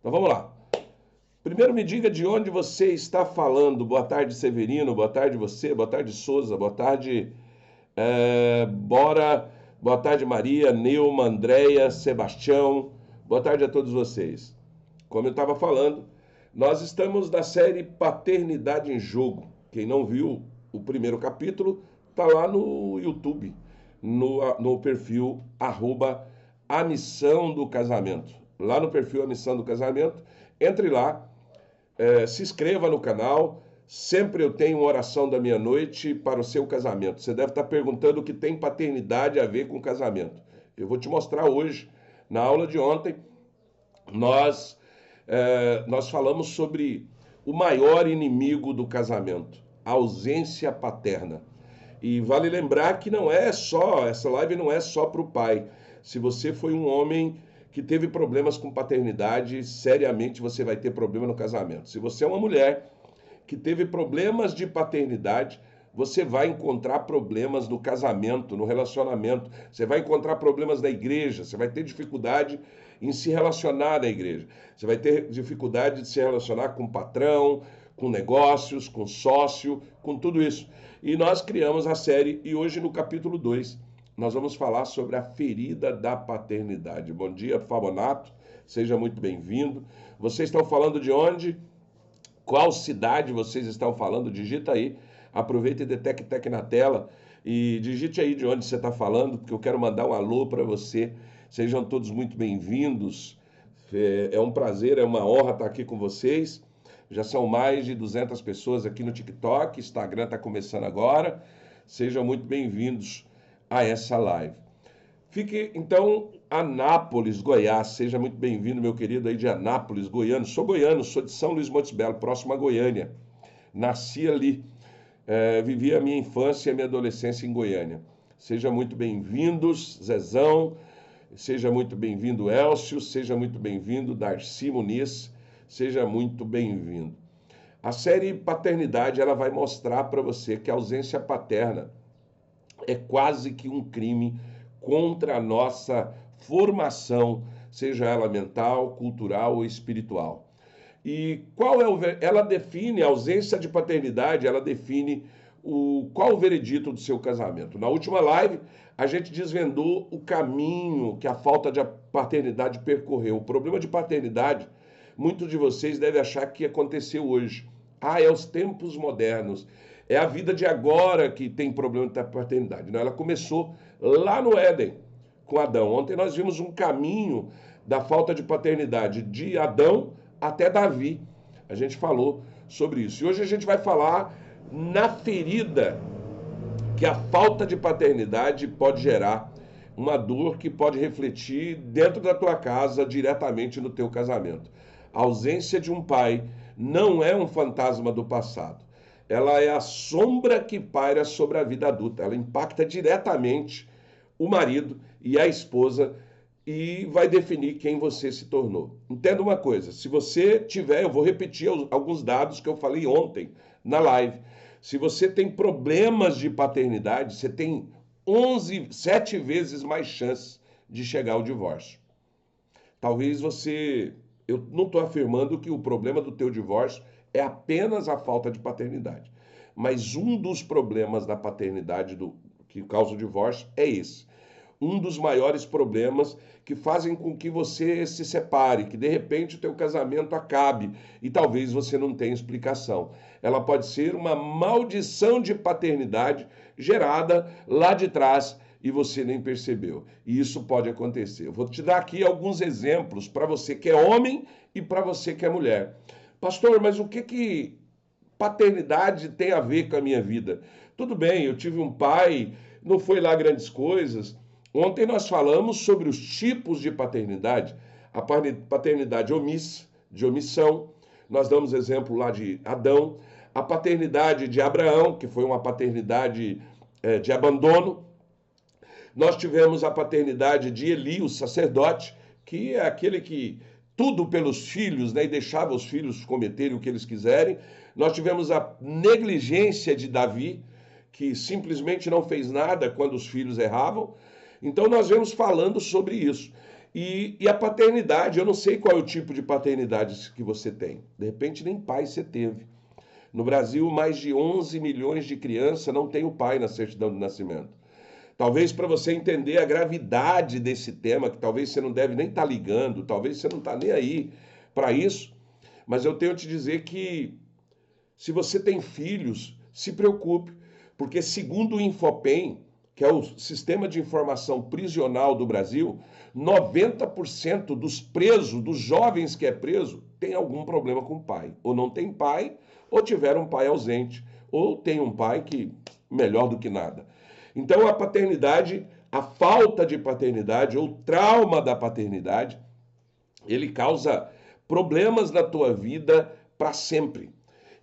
Então vamos lá. Primeiro me diga de onde você está falando. Boa tarde, Severino. Boa tarde, você. Boa tarde, Souza. Boa tarde, Bora. Boa tarde, Maria, Neuma, Andréia, Sebastião. Boa tarde a todos vocês. Como eu estava falando, nós estamos na série Paternidade em Jogo. Quem não viu o primeiro capítulo, está lá no YouTube, no perfil A Missão do Casamento. Lá no perfil A Missão do Casamento, entre lá, se inscreva no canal. Sempre eu tenho uma oração da meia-noite para o seu casamento. Você deve estar perguntando o que tem paternidade a ver com casamento. Eu vou te mostrar hoje, na aula de ontem, nós falamos sobre o maior inimigo do casamento, a ausência paterna. E vale lembrar que essa live não é só para o pai. Se você foi um homem que teve problemas com paternidade, seriamente você vai ter problema no casamento. Se você é uma mulher que teve problemas de paternidade, você vai encontrar problemas no casamento, no relacionamento, você vai encontrar problemas na igreja, você vai ter dificuldade em se relacionar na igreja, você vai ter dificuldade de se relacionar com o patrão, com negócios, com sócio, com tudo isso. E nós criamos a série, e hoje no capítulo 2, nós vamos falar sobre a ferida da paternidade. Bom dia, Fabonato, seja muito bem-vindo. Vocês estão falando de onde? Qual cidade vocês estão falando? Digita aí, aproveita e detecte na tela e digite aí de onde você está falando, porque eu quero mandar um alô para você. Sejam todos muito bem-vindos. É um prazer, é uma honra estar aqui com vocês. Já são mais de 200 pessoas aqui no TikTok, Instagram está começando agora. Sejam muito bem-vindos a essa live. Fique, então, Anápolis, Goiás. Seja muito bem-vindo, meu querido aí de Anápolis, goiano. Sou goiano, sou de São Luís Montes Belo, próximo a Goiânia. Nasci ali, vivi a minha infância e a minha adolescência em Goiânia. Seja muito bem-vindos, Zezão. Seja muito bem-vindo, Elcio. Seja muito bem-vindo, Darcy Muniz. Seja muito bem-vindo. A série Paternidade, ela vai mostrar para você que a ausência paterna é quase que um crime contra a nossa formação, seja ela mental, cultural ou espiritual. E ela define a ausência de paternidade, ela define qual o veredito do seu casamento. Na última live, a gente desvendou o caminho que a falta de paternidade percorreu. O problema de paternidade, muitos de vocês devem achar que aconteceu hoje. É os tempos modernos. É a vida de agora que tem problema de paternidade. Não, ela começou lá no Éden, com Adão. Ontem nós vimos um caminho da falta de paternidade de Adão até Davi. A gente falou sobre isso. E hoje a gente vai falar na ferida que a falta de paternidade pode gerar, uma dor que pode refletir dentro da tua casa, diretamente no teu casamento. A ausência de um pai não é um fantasma do passado. Ela é a sombra que paira sobre a vida adulta. Ela impacta diretamente o marido e a esposa e vai definir quem você se tornou. Entenda uma coisa, se você tiver, eu vou repetir alguns dados que eu falei ontem na live. Se você tem problemas de paternidade, você tem 7 vezes mais chance de chegar ao divórcio. Talvez eu não estou afirmando que o problema do teu divórcio é apenas a falta de paternidade. Mas um dos problemas da paternidade que causa o divórcio é esse. Um dos maiores problemas que fazem com que você se separe, que de repente o teu casamento acabe e talvez você não tenha explicação. Ela pode ser uma maldição de paternidade gerada lá de trás e você nem percebeu. E isso pode acontecer. Eu vou te dar aqui alguns exemplos para você que é homem e para você que é mulher. Pastor, mas o que paternidade tem a ver com a minha vida? Tudo bem, eu tive um pai, não foi lá grandes coisas. Ontem nós falamos sobre os tipos de paternidade. A paternidade omissa, de omissão. Nós damos exemplo lá de Adão. A paternidade de Abraão, que foi uma paternidade de abandono. Nós tivemos a paternidade de Eli, o sacerdote, que é aquele que tudo pelos filhos, né, e deixava os filhos cometerem o que eles quiserem. Nós tivemos a negligência de Davi, que simplesmente não fez nada quando os filhos erravam. Então nós vemos falando sobre isso. E a paternidade, eu não sei qual é o tipo de paternidade que você tem. De repente, nem pai você teve. No Brasil, mais de 11 milhões de crianças não têm o pai na certidão de nascimento. Talvez para você entender a gravidade desse tema, que talvez você não deve nem estar ligando, talvez você não está nem aí para isso, mas eu tenho que te dizer que se você tem filhos, se preocupe, porque segundo o Infopem, que é o Sistema de Informação Prisional do Brasil, 90% dos presos, dos jovens que é preso, tem algum problema com o pai. Ou não tem pai, ou tiveram um pai ausente, ou tem um pai que melhor do que nada. Então a paternidade, a falta de paternidade ou trauma da paternidade, ele causa problemas na tua vida para sempre.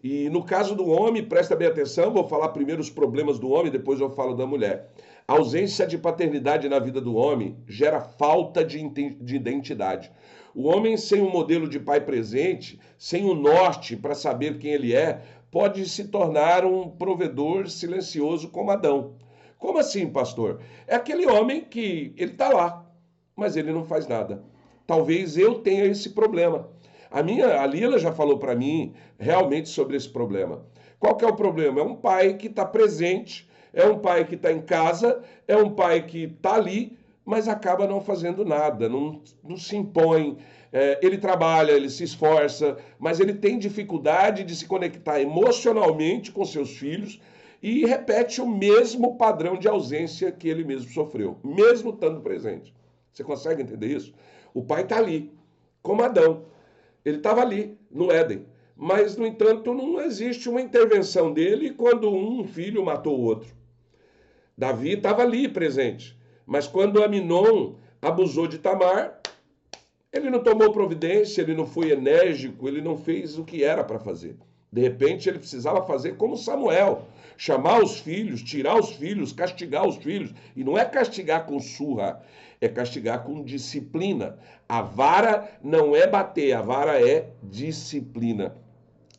E no caso do homem, presta bem atenção, vou falar primeiro os problemas do homem, depois eu falo da mulher. A ausência de paternidade na vida do homem gera falta de identidade. O homem sem um modelo de pai presente, sem um norte para saber quem ele é, pode se tornar um provedor silencioso como Adão. Como assim, pastor? É aquele homem que ele está lá, mas ele não faz nada. Talvez eu tenha esse problema. A Lila já falou para mim realmente sobre esse problema. Qual que é o problema? É um pai que está presente, é um pai que está em casa, é um pai que está ali, mas acaba não fazendo nada, não se impõe. Ele trabalha, ele se esforça, mas ele tem dificuldade de se conectar emocionalmente com seus filhos e repete o mesmo padrão de ausência que ele mesmo sofreu, mesmo estando presente. Você consegue entender isso? O pai está ali, como Adão. Ele estava ali, no Éden. Mas, no entanto, não existe uma intervenção dele quando um filho matou o outro. Davi estava ali presente. Mas quando Aminon abusou de Tamar, ele não tomou providência, ele não foi enérgico, ele não fez o que era para fazer. De repente, ele precisava fazer como Samuel, chamar os filhos, tirar os filhos, castigar os filhos. E não é castigar com surra, é castigar com disciplina. A vara não é bater, a vara é disciplina.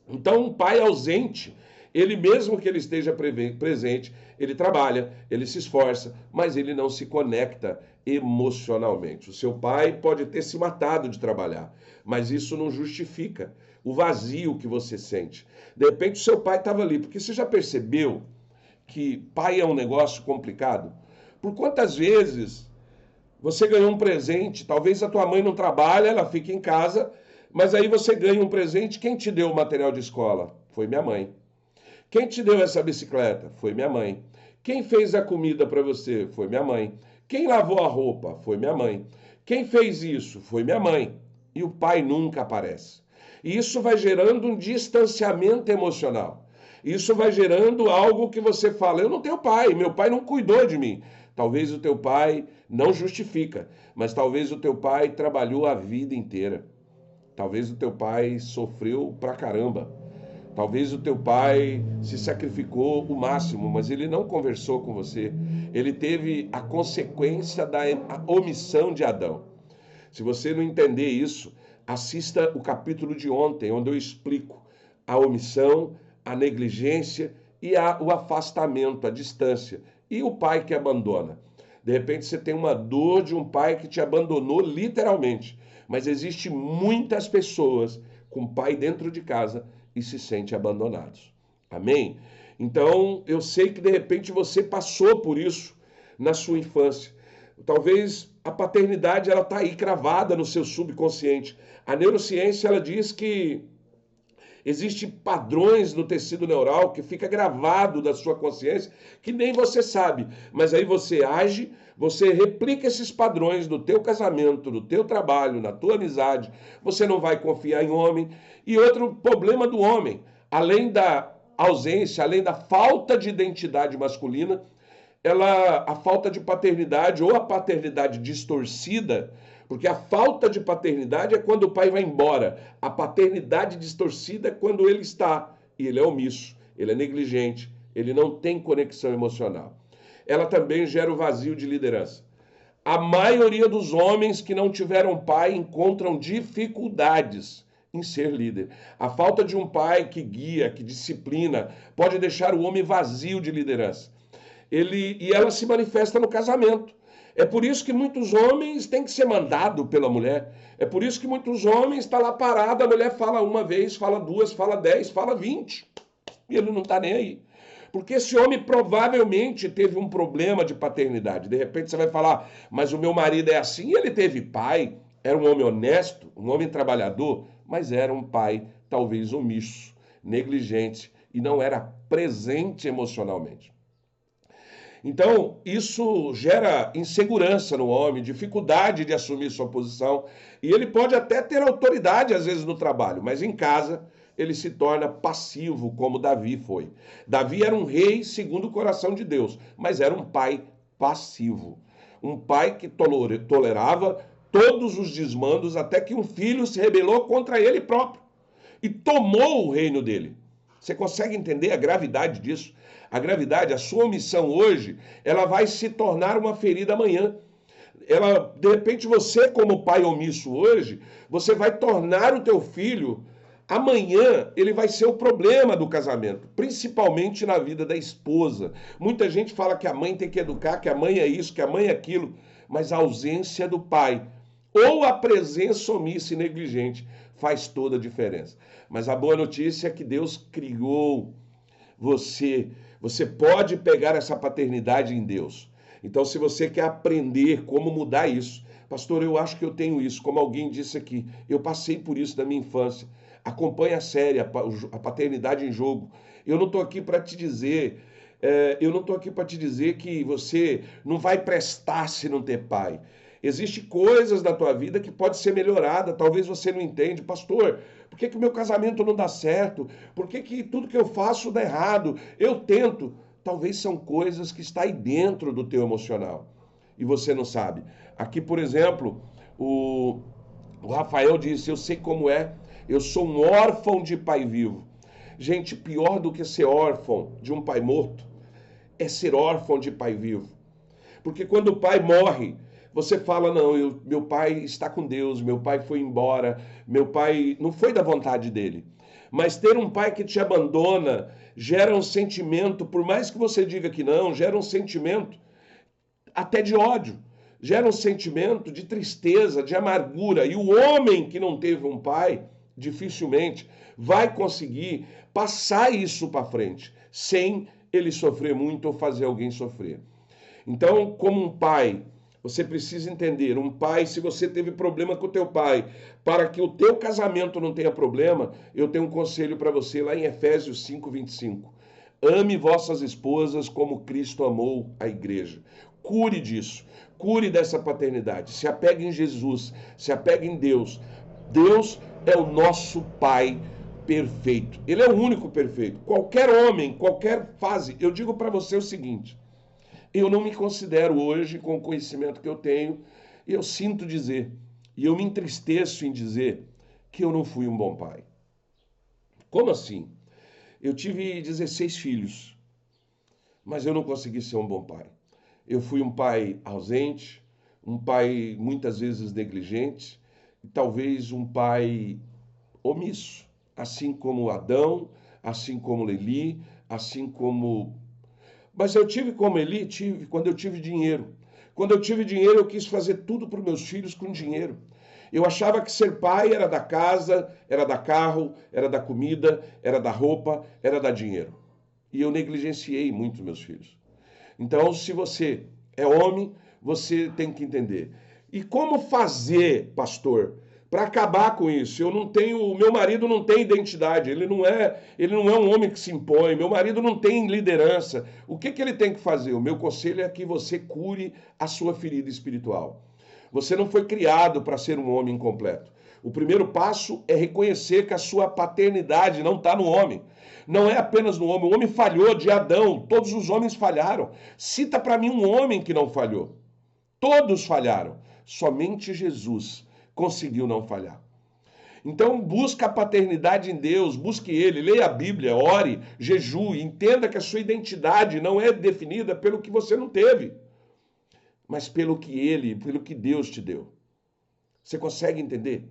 Então, um pai ausente, ele mesmo que ele esteja presente, ele trabalha, ele se esforça, mas ele não se conecta emocionalmente. O seu pai pode ter se matado de trabalhar, mas isso não justifica o vazio que você sente. De repente, o seu pai estava ali, porque você já percebeu que pai é um negócio complicado? Por quantas vezes você ganhou um presente, talvez a tua mãe não trabalha, ela fica em casa, mas aí você ganha um presente, quem te deu o material de escola? Foi minha mãe. Quem te deu essa bicicleta? Foi minha mãe. Quem fez a comida para você? Foi minha mãe. Quem lavou a roupa? Foi minha mãe. Quem fez isso? Foi minha mãe. E o pai nunca aparece. E isso vai gerando um distanciamento emocional. Isso vai gerando algo que você fala, eu não tenho pai, meu pai não cuidou de mim. Talvez o teu pai não justifica, mas talvez o teu pai trabalhou a vida inteira. Talvez o teu pai sofreu pra caramba. Talvez o teu pai se sacrificou o máximo, mas ele não conversou com você. Ele teve a consequência da omissão de Adão. Se você não entender isso, assista o capítulo de ontem, onde eu explico a omissão, a negligência e o afastamento, a distância. E o pai que abandona. De repente você tem uma dor de um pai que te abandonou literalmente. Mas existe muitas pessoas com pai dentro de casa e se sentem abandonados. Amém? Então, eu sei que de repente você passou por isso na sua infância. Talvez a paternidade ela está aí cravada no seu subconsciente. A neurociência ela diz que existem padrões no tecido neural que fica gravado da sua consciência que nem você sabe. Mas aí você age, você replica esses padrões no teu casamento, no teu trabalho, na tua amizade. Você não vai confiar em homem. E outro problema do homem, além da ausência, além da falta de identidade masculina, a falta de paternidade ou a paternidade distorcida, porque a falta de paternidade é quando o pai vai embora. A paternidade distorcida é quando ele está e ele é omisso, ele é negligente, ele não tem conexão emocional. Ela também gera o vazio de liderança. A maioria dos homens que não tiveram pai encontram dificuldades em ser líder. A falta de um pai que guia, que disciplina, pode deixar o homem vazio de liderança. E ela se manifesta no casamento. É por isso que muitos homens têm que ser mandados pela mulher. É por isso que muitos homens estão lá parados, a mulher fala uma vez, fala duas, fala 10, fala 20. E ele não está nem aí. Porque esse homem provavelmente teve um problema de paternidade. De repente você vai falar, mas o meu marido é assim, ele teve pai, era um homem honesto, um homem trabalhador, mas era um pai talvez omisso, negligente e não era presente emocionalmente. Então, isso gera insegurança no homem, dificuldade de assumir sua posição, e ele pode até ter autoridade às vezes no trabalho, mas em casa ele se torna passivo, como Davi foi. Davi era um rei segundo o coração de Deus, mas era um pai passivo. Um pai que tolerava todos os desmandos até que um filho se rebelou contra ele próprio e tomou o reino dele. Você consegue entender a gravidade disso? A gravidade, a sua omissão hoje, ela vai se tornar uma ferida amanhã. Ela, de repente, você como pai omisso hoje, você vai tornar o teu filho, amanhã ele vai ser o problema do casamento, principalmente na vida da esposa. Muita gente fala que a mãe tem que educar, que a mãe é isso, que a mãe é aquilo, mas a ausência do pai ou a presença omissa e negligente faz toda a diferença. Mas a boa notícia é que Deus criou você. Você pode pegar essa paternidade em Deus. Então, se você quer aprender como mudar isso, pastor, eu acho que eu tenho isso, como alguém disse aqui, eu passei por isso na minha infância. Acompanhe a série, a paternidade em jogo. Eu não estou aqui para te dizer, que você não vai prestar se não ter pai. Existem coisas na tua vida que pode ser melhorada, talvez você não entende. Pastor, por que o meu casamento não dá certo? Por que tudo que eu faço dá errado? Eu tento. Talvez são coisas que estão aí dentro do teu emocional e você não sabe. Aqui, por exemplo, o Rafael disse, eu sei como é, eu sou um órfão de pai vivo. Gente, pior do que ser órfão de um pai morto é ser órfão de pai vivo. Porque quando o pai morre, você fala, não, meu pai está com Deus, meu pai foi embora, meu pai não foi da vontade dele. Mas ter um pai que te abandona gera um sentimento, por mais que você diga que não, gera um sentimento até de ódio, gera um sentimento de tristeza, de amargura. E o homem que não teve um pai, dificilmente vai conseguir passar isso para frente, sem ele sofrer muito ou fazer alguém sofrer. Então, como um pai, você precisa entender, um pai, se você teve problema com o teu pai, para que o teu casamento não tenha problema, eu tenho um conselho para você lá em Efésios 5:25. Ame vossas esposas como Cristo amou a igreja. Cure disso, cure dessa paternidade, se apegue em Jesus, se apegue em Deus. Deus é o nosso pai perfeito, ele é o único perfeito. Qualquer homem, qualquer fase, eu digo para você o seguinte, eu não me considero hoje, com o conhecimento que eu tenho, e eu sinto dizer, e eu me entristeço em dizer, que eu não fui um bom pai. Como assim? Eu tive 16 filhos, mas eu não consegui ser um bom pai. Eu fui um pai ausente, um pai muitas vezes negligente, e talvez um pai omisso, assim como Adão, assim como Leli, assim como... Mas eu tive como Eli, quando eu tive dinheiro. Quando eu tive dinheiro, eu quis fazer tudo para os meus filhos com dinheiro. Eu achava que ser pai era da casa, era da carro, era da comida, era da roupa, era dar dinheiro. E eu negligenciei muito meus filhos. Então, se você é homem, você tem que entender. E como fazer, pastor, para acabar com isso? O meu marido não tem identidade, ele não é um homem que se impõe, meu marido não tem liderança. O que ele tem que fazer? O meu conselho é que você cure a sua ferida espiritual. Você não foi criado para ser um homem completo. O primeiro passo é reconhecer que a sua paternidade não está no homem. Não é apenas no homem. O homem falhou de Adão. Todos os homens falharam. Cita para mim um homem que não falhou. Todos falharam. Somente Jesus conseguiu não falhar. Então busca a paternidade em Deus, busque Ele, leia a Bíblia, ore, jejue, entenda que a sua identidade não é definida pelo que você não teve, mas pelo que Deus te deu. Você consegue entender?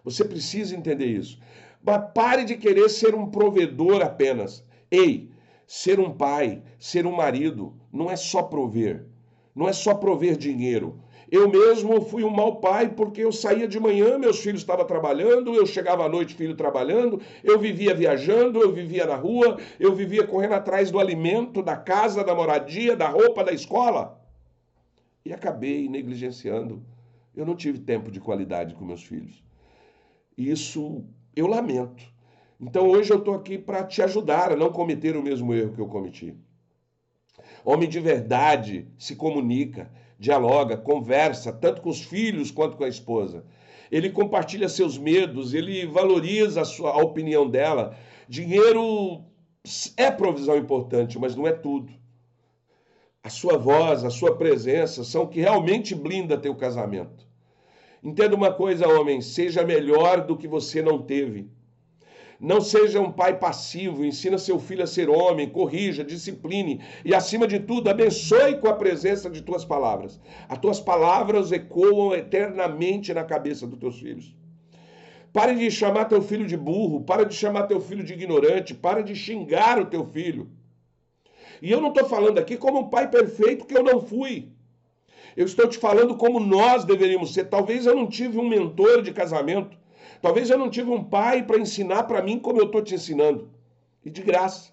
Você precisa entender isso. Mas pare de querer ser um provedor apenas. Ei, ser um pai, ser um marido, não é só prover. não é só prover dinheiro. Eu mesmo fui um mau pai porque eu saía de manhã, meus filhos estavam trabalhando, eu chegava à noite, filho trabalhando, eu vivia viajando, eu vivia na rua, eu vivia correndo atrás do alimento, da casa, da moradia, da roupa, da escola. E acabei negligenciando. Eu não tive tempo de qualidade com meus filhos. E isso eu lamento. Então hoje eu estou aqui para te ajudar a não cometer o mesmo erro que eu cometi. Homem de verdade se comunica, dialoga, conversa, tanto com os filhos quanto com a esposa. Ele compartilha seus medos, ele valoriza a opinião dela. Dinheiro é provisão importante, mas não é tudo. A sua voz, a sua presença são o que realmente blinda teu casamento. Entenda uma coisa, homem, seja melhor do que você não teve. Não seja um pai passivo, ensina seu filho a ser homem, corrija, discipline e, acima de tudo, abençoe com a presença de tuas palavras. As tuas palavras ecoam eternamente na cabeça dos teus filhos. Pare de chamar teu filho de burro, pare de chamar teu filho de ignorante, pare de xingar o teu filho. E eu não estou falando aqui como um pai perfeito, que eu não fui. Eu estou te falando como nós deveríamos ser. Talvez eu não tive um mentor de casamento. Talvez eu não tive um pai para ensinar para mim como eu estou te ensinando. E de graça.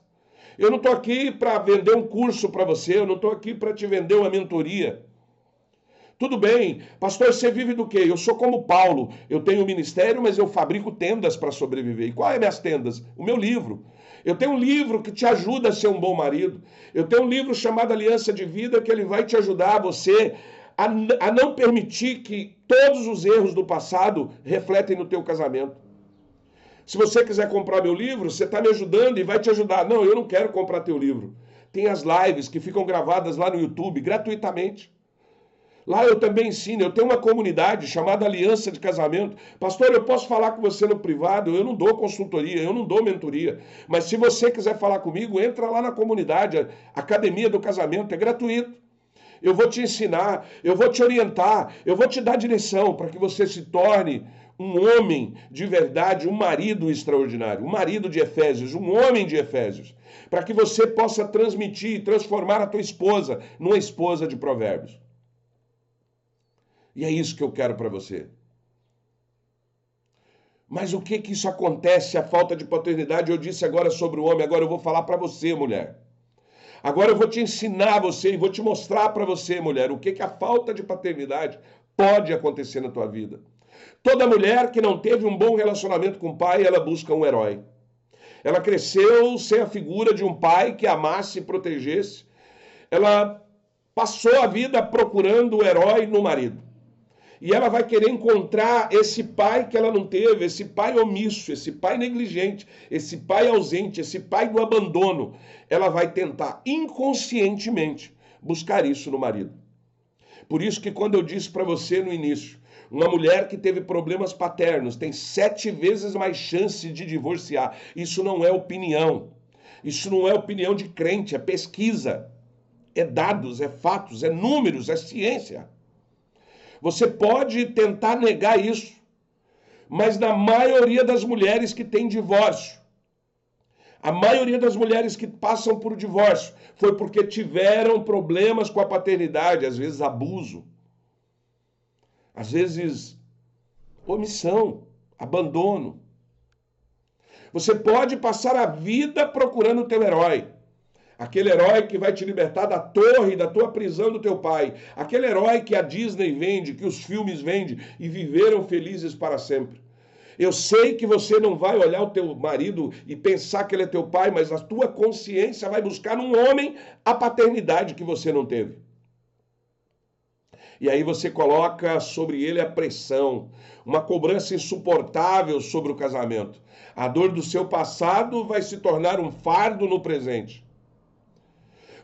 Eu não estou aqui para vender um curso para você. Eu não estou aqui para te vender uma mentoria. Tudo bem. Pastor, você vive do quê? Eu sou como Paulo. Eu tenho um ministério, mas eu fabrico tendas para sobreviver. E qual é minhas tendas? O meu livro. Eu tenho um livro que te ajuda a ser um bom marido. Eu tenho um livro chamado Aliança de Vida, que ele vai te ajudar você a não permitir que todos os erros do passado refletem no teu casamento. Se você quiser comprar meu livro, você está me ajudando e vai te ajudar. Não, eu não quero comprar teu livro. Tem as lives que ficam gravadas lá no YouTube, gratuitamente. Lá eu também ensino, eu tenho uma comunidade chamada Aliança de Casamento. Pastor, eu posso falar com você no privado, eu não dou consultoria, eu não dou mentoria. Mas se você quiser falar comigo, entra lá na comunidade, Academia do Casamento, é gratuito. Eu vou te ensinar, eu vou te orientar, eu vou te dar direção para que você se torne um homem de verdade, um marido extraordinário, um marido de Efésios, um homem de Efésios, para que você possa transmitir e transformar a tua esposa numa esposa de Provérbios. E é isso que eu quero para você. Mas o que isso acontece, a falta de paternidade? Eu disse agora sobre o homem, agora eu vou falar para você, mulher. Agora eu vou te ensinar você e vou te mostrar para você, mulher, o que a falta de paternidade pode acontecer na tua vida. Toda mulher que não teve um bom relacionamento com o pai, ela busca um herói. Ela cresceu sem a figura de um pai que amasse e protegesse. Ela passou a vida procurando o herói no marido. E ela vai querer encontrar esse pai que ela não teve, esse pai omisso, esse pai negligente, esse pai ausente, esse pai do abandono. Ela vai tentar inconscientemente buscar isso no marido. Por isso que quando eu disse para você no início, uma mulher que teve problemas paternos tem 7 vezes mais chance de divorciar. Isso não é opinião. Isso não é opinião de crente, é pesquisa. É dados, é fatos, é números, é ciência. Você pode tentar negar isso, mas na maioria das mulheres que tem divórcio, a maioria das mulheres que passam por divórcio foi porque tiveram problemas com a paternidade, às vezes abuso, às vezes omissão, abandono. Você pode passar a vida procurando o teu herói. Aquele herói que vai te libertar da torre, da tua prisão do teu pai. Aquele herói que a Disney vende, que os filmes vendem e viveram felizes para sempre. Eu sei que você não vai olhar o teu marido e pensar que ele é teu pai, mas a tua consciência vai buscar num homem a paternidade que você não teve. E aí você coloca sobre ele a pressão, uma cobrança insuportável sobre o casamento. A dor do seu passado vai se tornar um fardo no presente.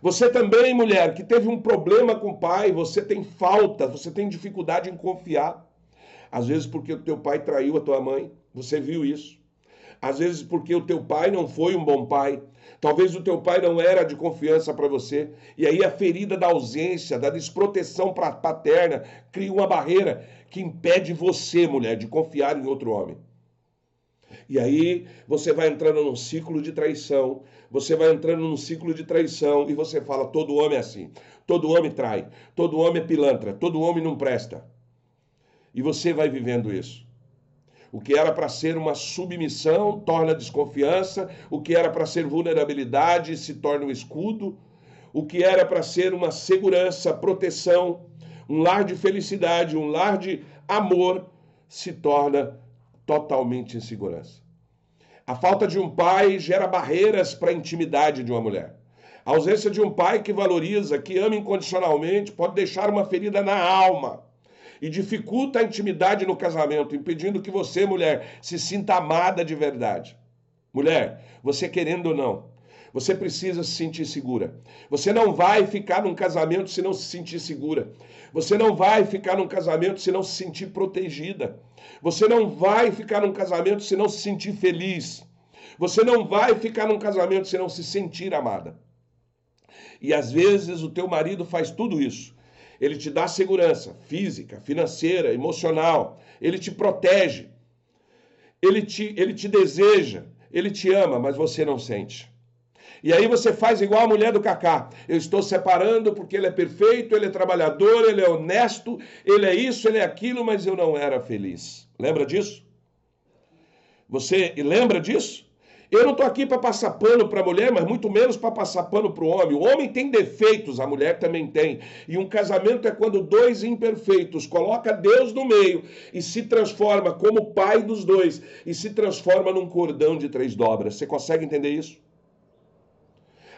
Você também, mulher, que teve um problema com o pai, você tem falta, você tem dificuldade em confiar. Às vezes porque o teu pai traiu a tua mãe, você viu isso. Às vezes porque o teu pai não foi um bom pai. Talvez o teu pai não era de confiança para você. E aí a ferida da ausência, da desproteção paterna, cria uma barreira que impede você, mulher, de confiar em outro homem. E aí você vai entrando num ciclo de traição, você vai entrando num ciclo de traição e você fala, todo homem é assim, todo homem trai, todo homem é pilantra, todo homem não presta. E você vai vivendo isso. O que era para ser uma submissão torna desconfiança, o que era para ser vulnerabilidade se torna um escudo, o que era para ser uma segurança, proteção, um lar de felicidade, um lar de amor, se torna totalmente insegurança. A falta de um pai gera barreiras para a intimidade de uma mulher. A ausência de um pai que valoriza, que ama incondicionalmente, pode deixar uma ferida na alma e dificulta a intimidade no casamento, impedindo que você, mulher, se sinta amada de verdade. Mulher, você querendo ou não, você precisa se sentir segura. Você não vai ficar num casamento se não se sentir segura. Você não vai ficar num casamento se não se sentir protegida. Você não vai ficar num casamento se não se sentir feliz. Você não vai ficar num casamento se não se sentir amada. E às vezes o teu marido faz tudo isso. Ele te dá segurança física, financeira, emocional. Ele te protege. Ele te deseja. Ele te ama, mas você não sente. E aí você faz igual a mulher do Cacá. Eu estou separando porque ele é perfeito, ele é trabalhador, ele é honesto, ele é isso, ele é aquilo, mas eu não era feliz. Lembra disso? Você lembra disso? Eu não estou aqui para passar pano para a mulher, mas muito menos para passar pano para o homem. O homem tem defeitos, a mulher também tem. E um casamento é quando dois imperfeitos colocam Deus no meio e se transforma como pai dos dois e se transforma num cordão de 3 dobras. Você consegue entender isso?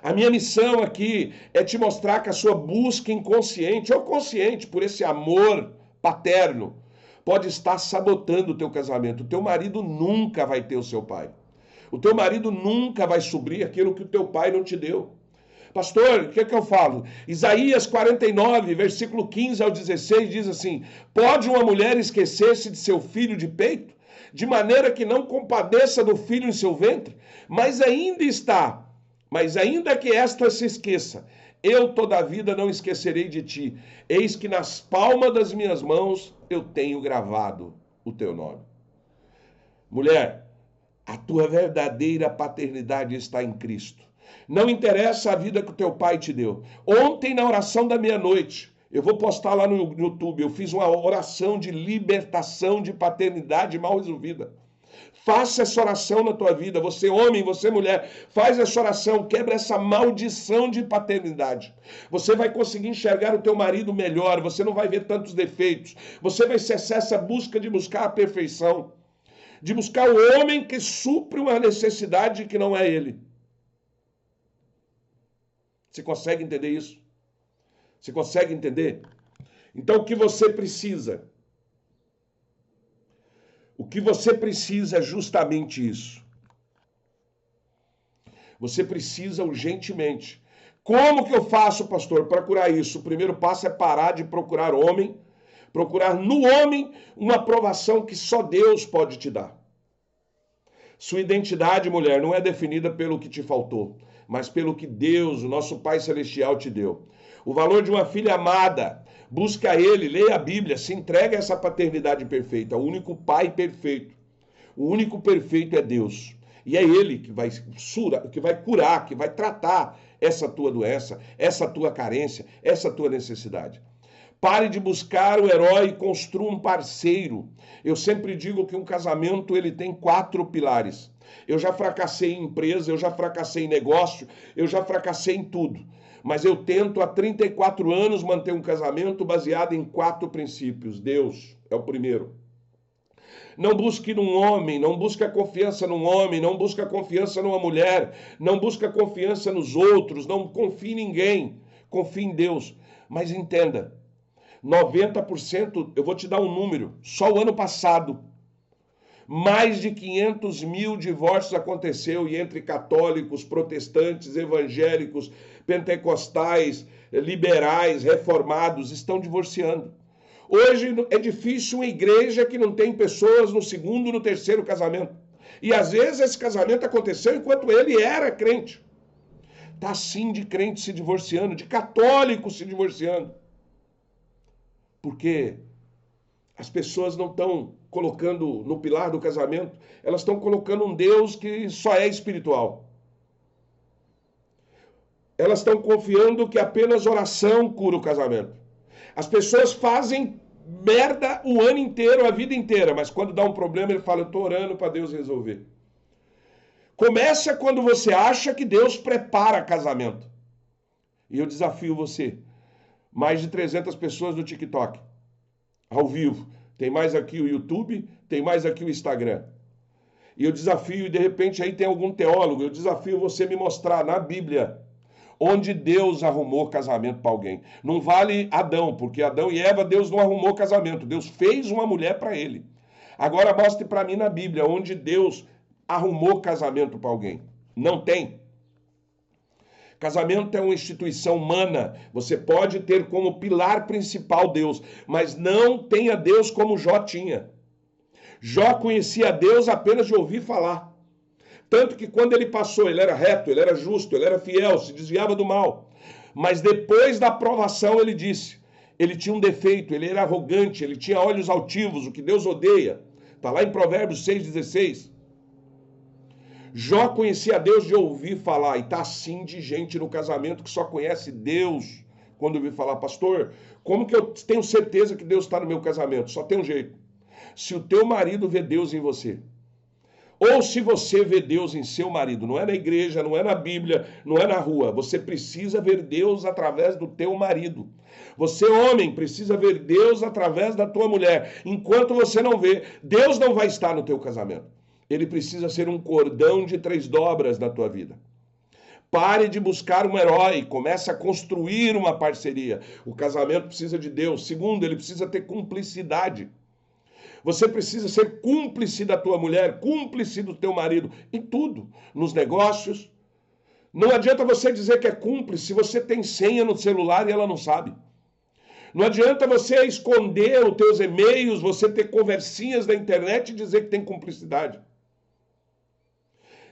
A minha missão aqui é te mostrar que a sua busca inconsciente ou consciente por esse amor paterno pode estar sabotando o teu casamento. O teu marido nunca vai ter o seu pai. O teu marido nunca vai suprir aquilo que o teu pai não te deu. Pastor, o que é que eu falo? Isaías 49, versículo 15 ao 16 diz assim: pode uma mulher esquecer-se de seu filho de peito, de maneira que não compadeça do filho em seu ventre? Mas ainda que esta se esqueça, eu toda a vida não esquecerei de ti. Eis que nas palmas das minhas mãos eu tenho gravado o teu nome. Mulher, a tua verdadeira paternidade está em Cristo. Não interessa a vida que o teu pai te deu. Ontem, na oração da meia-noite, eu vou postar lá no YouTube, eu fiz uma oração de libertação de paternidade mal resolvida. Faça essa oração na tua vida, você homem, você mulher, faz essa oração, quebra essa maldição de paternidade. Você vai conseguir enxergar o teu marido melhor, você não vai ver tantos defeitos, você vai cessar essa busca de buscar a perfeição, de buscar o homem que supre uma necessidade que não é ele. Você consegue entender isso? Você consegue entender? Então o que você precisa? O que você precisa é justamente isso. Você precisa urgentemente. Como que eu faço, pastor, para curar isso? O primeiro passo é parar de procurar homem, procurar no homem uma aprovação que só Deus pode te dar. Sua identidade, mulher, não é definida pelo que te faltou, mas pelo que Deus, o nosso Pai Celestial, te deu. O valor de uma filha amada, busca Ele, leia a Bíblia, se entrega a essa paternidade perfeita, o único Pai perfeito. O único perfeito é Deus. E é Ele que vai curar, que vai tratar essa tua doença, essa tua carência, essa tua necessidade. Pare de buscar o herói e construa um parceiro. Eu sempre digo que um casamento ele tem 4 pilares. Eu já fracassei em empresa, eu já fracassei em negócio, eu já fracassei em tudo. Mas eu tento há 34 anos manter um casamento baseado em 4 princípios. Deus é o primeiro. Não busque num homem, não busque a confiança num homem, não busque a confiança numa mulher, não busque a confiança nos outros, não confie em ninguém, confie em Deus. Mas entenda, 90%, eu vou te dar um número, só o ano passado, mais de 500 mil divórcios aconteceu e entre católicos, protestantes, evangélicos, pentecostais, liberais, reformados estão divorciando. Hoje é difícil uma igreja que não tem pessoas no 2º e no 3º casamento. E às vezes esse casamento aconteceu enquanto ele era crente. Está assim de crente se divorciando, de católico se divorciando. Porque As pessoas não estão colocando no pilar do casamento, elas estão colocando um Deus que só é espiritual. Elas estão confiando que apenas oração cura o casamento. As pessoas fazem merda o ano inteiro, a vida inteira, mas quando dá um problema ele fala, eu estou orando para Deus resolver. Começa quando você acha que Deus prepara casamento. E eu desafio você, mais de 300 pessoas no TikTok, ao vivo. Tem mais aqui o YouTube, tem mais aqui o Instagram. E eu desafio, e de repente aí tem algum teólogo, eu desafio você me mostrar na Bíblia onde Deus arrumou casamento para alguém. Não vale Adão, porque Adão e Eva, Deus não arrumou casamento. Deus fez uma mulher para ele. Agora mostre para mim na Bíblia onde Deus arrumou casamento para alguém. Não tem. Casamento é uma instituição humana. Você pode ter como pilar principal Deus, mas não tenha Deus como Jó tinha. Jó conhecia Deus apenas de ouvir falar. Tanto que quando ele passou, ele era reto, ele era justo, ele era fiel, se desviava do mal. Mas depois da provação ele disse, ele tinha um defeito, ele era arrogante, ele tinha olhos altivos, o que Deus odeia. Está lá em Provérbios 6,16. Jó conhecia Deus de ouvir falar, e está assim de gente no casamento que só conhece Deus quando ouvir falar, pastor, como que eu tenho certeza que Deus está no meu casamento? Só tem um jeito. Se o teu marido vê Deus em você, ou se você vê Deus em seu marido, não é na igreja, não é na Bíblia, não é na rua, você precisa ver Deus através do teu marido. Você, homem, precisa ver Deus através da tua mulher. Enquanto você não vê, Deus não vai estar no teu casamento. Ele precisa ser um cordão de 3 dobras na tua vida. Pare de buscar um herói, comece a construir uma parceria. O casamento precisa de Deus. Segundo, ele precisa ter cumplicidade. Você precisa ser cúmplice da tua mulher, cúmplice do teu marido, em tudo, nos negócios. Não adianta você dizer que é cúmplice se você tem senha no celular e ela não sabe. Não adianta você esconder os teus e-mails, você ter conversinhas na internet e dizer que tem cumplicidade.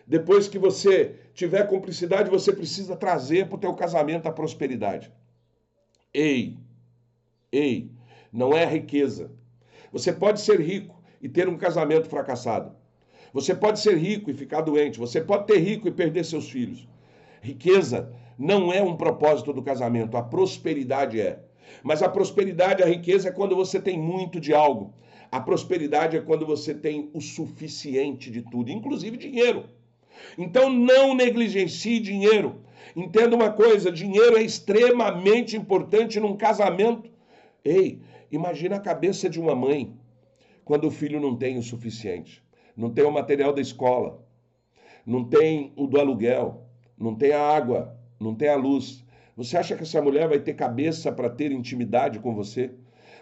Depois que você tiver cumplicidade, você precisa trazer para o teu casamento a prosperidade. Ei, não é a riqueza. Você pode ser rico e ter um casamento fracassado. Você pode ser rico e ficar doente. Você pode ter rico e perder seus filhos. Riqueza não é um propósito do casamento. A prosperidade é. Mas a prosperidade, a riqueza é quando você tem muito de algo. A prosperidade é quando você tem o suficiente de tudo, inclusive dinheiro. Então não negligencie dinheiro. Entenda uma coisa, dinheiro é extremamente importante num casamento. Ei, imagina a cabeça de uma mãe quando o filho não tem o suficiente. Não tem o material da escola, não tem o do aluguel, não tem a água, não tem a luz. Você acha que essa mulher vai ter cabeça para ter intimidade com você?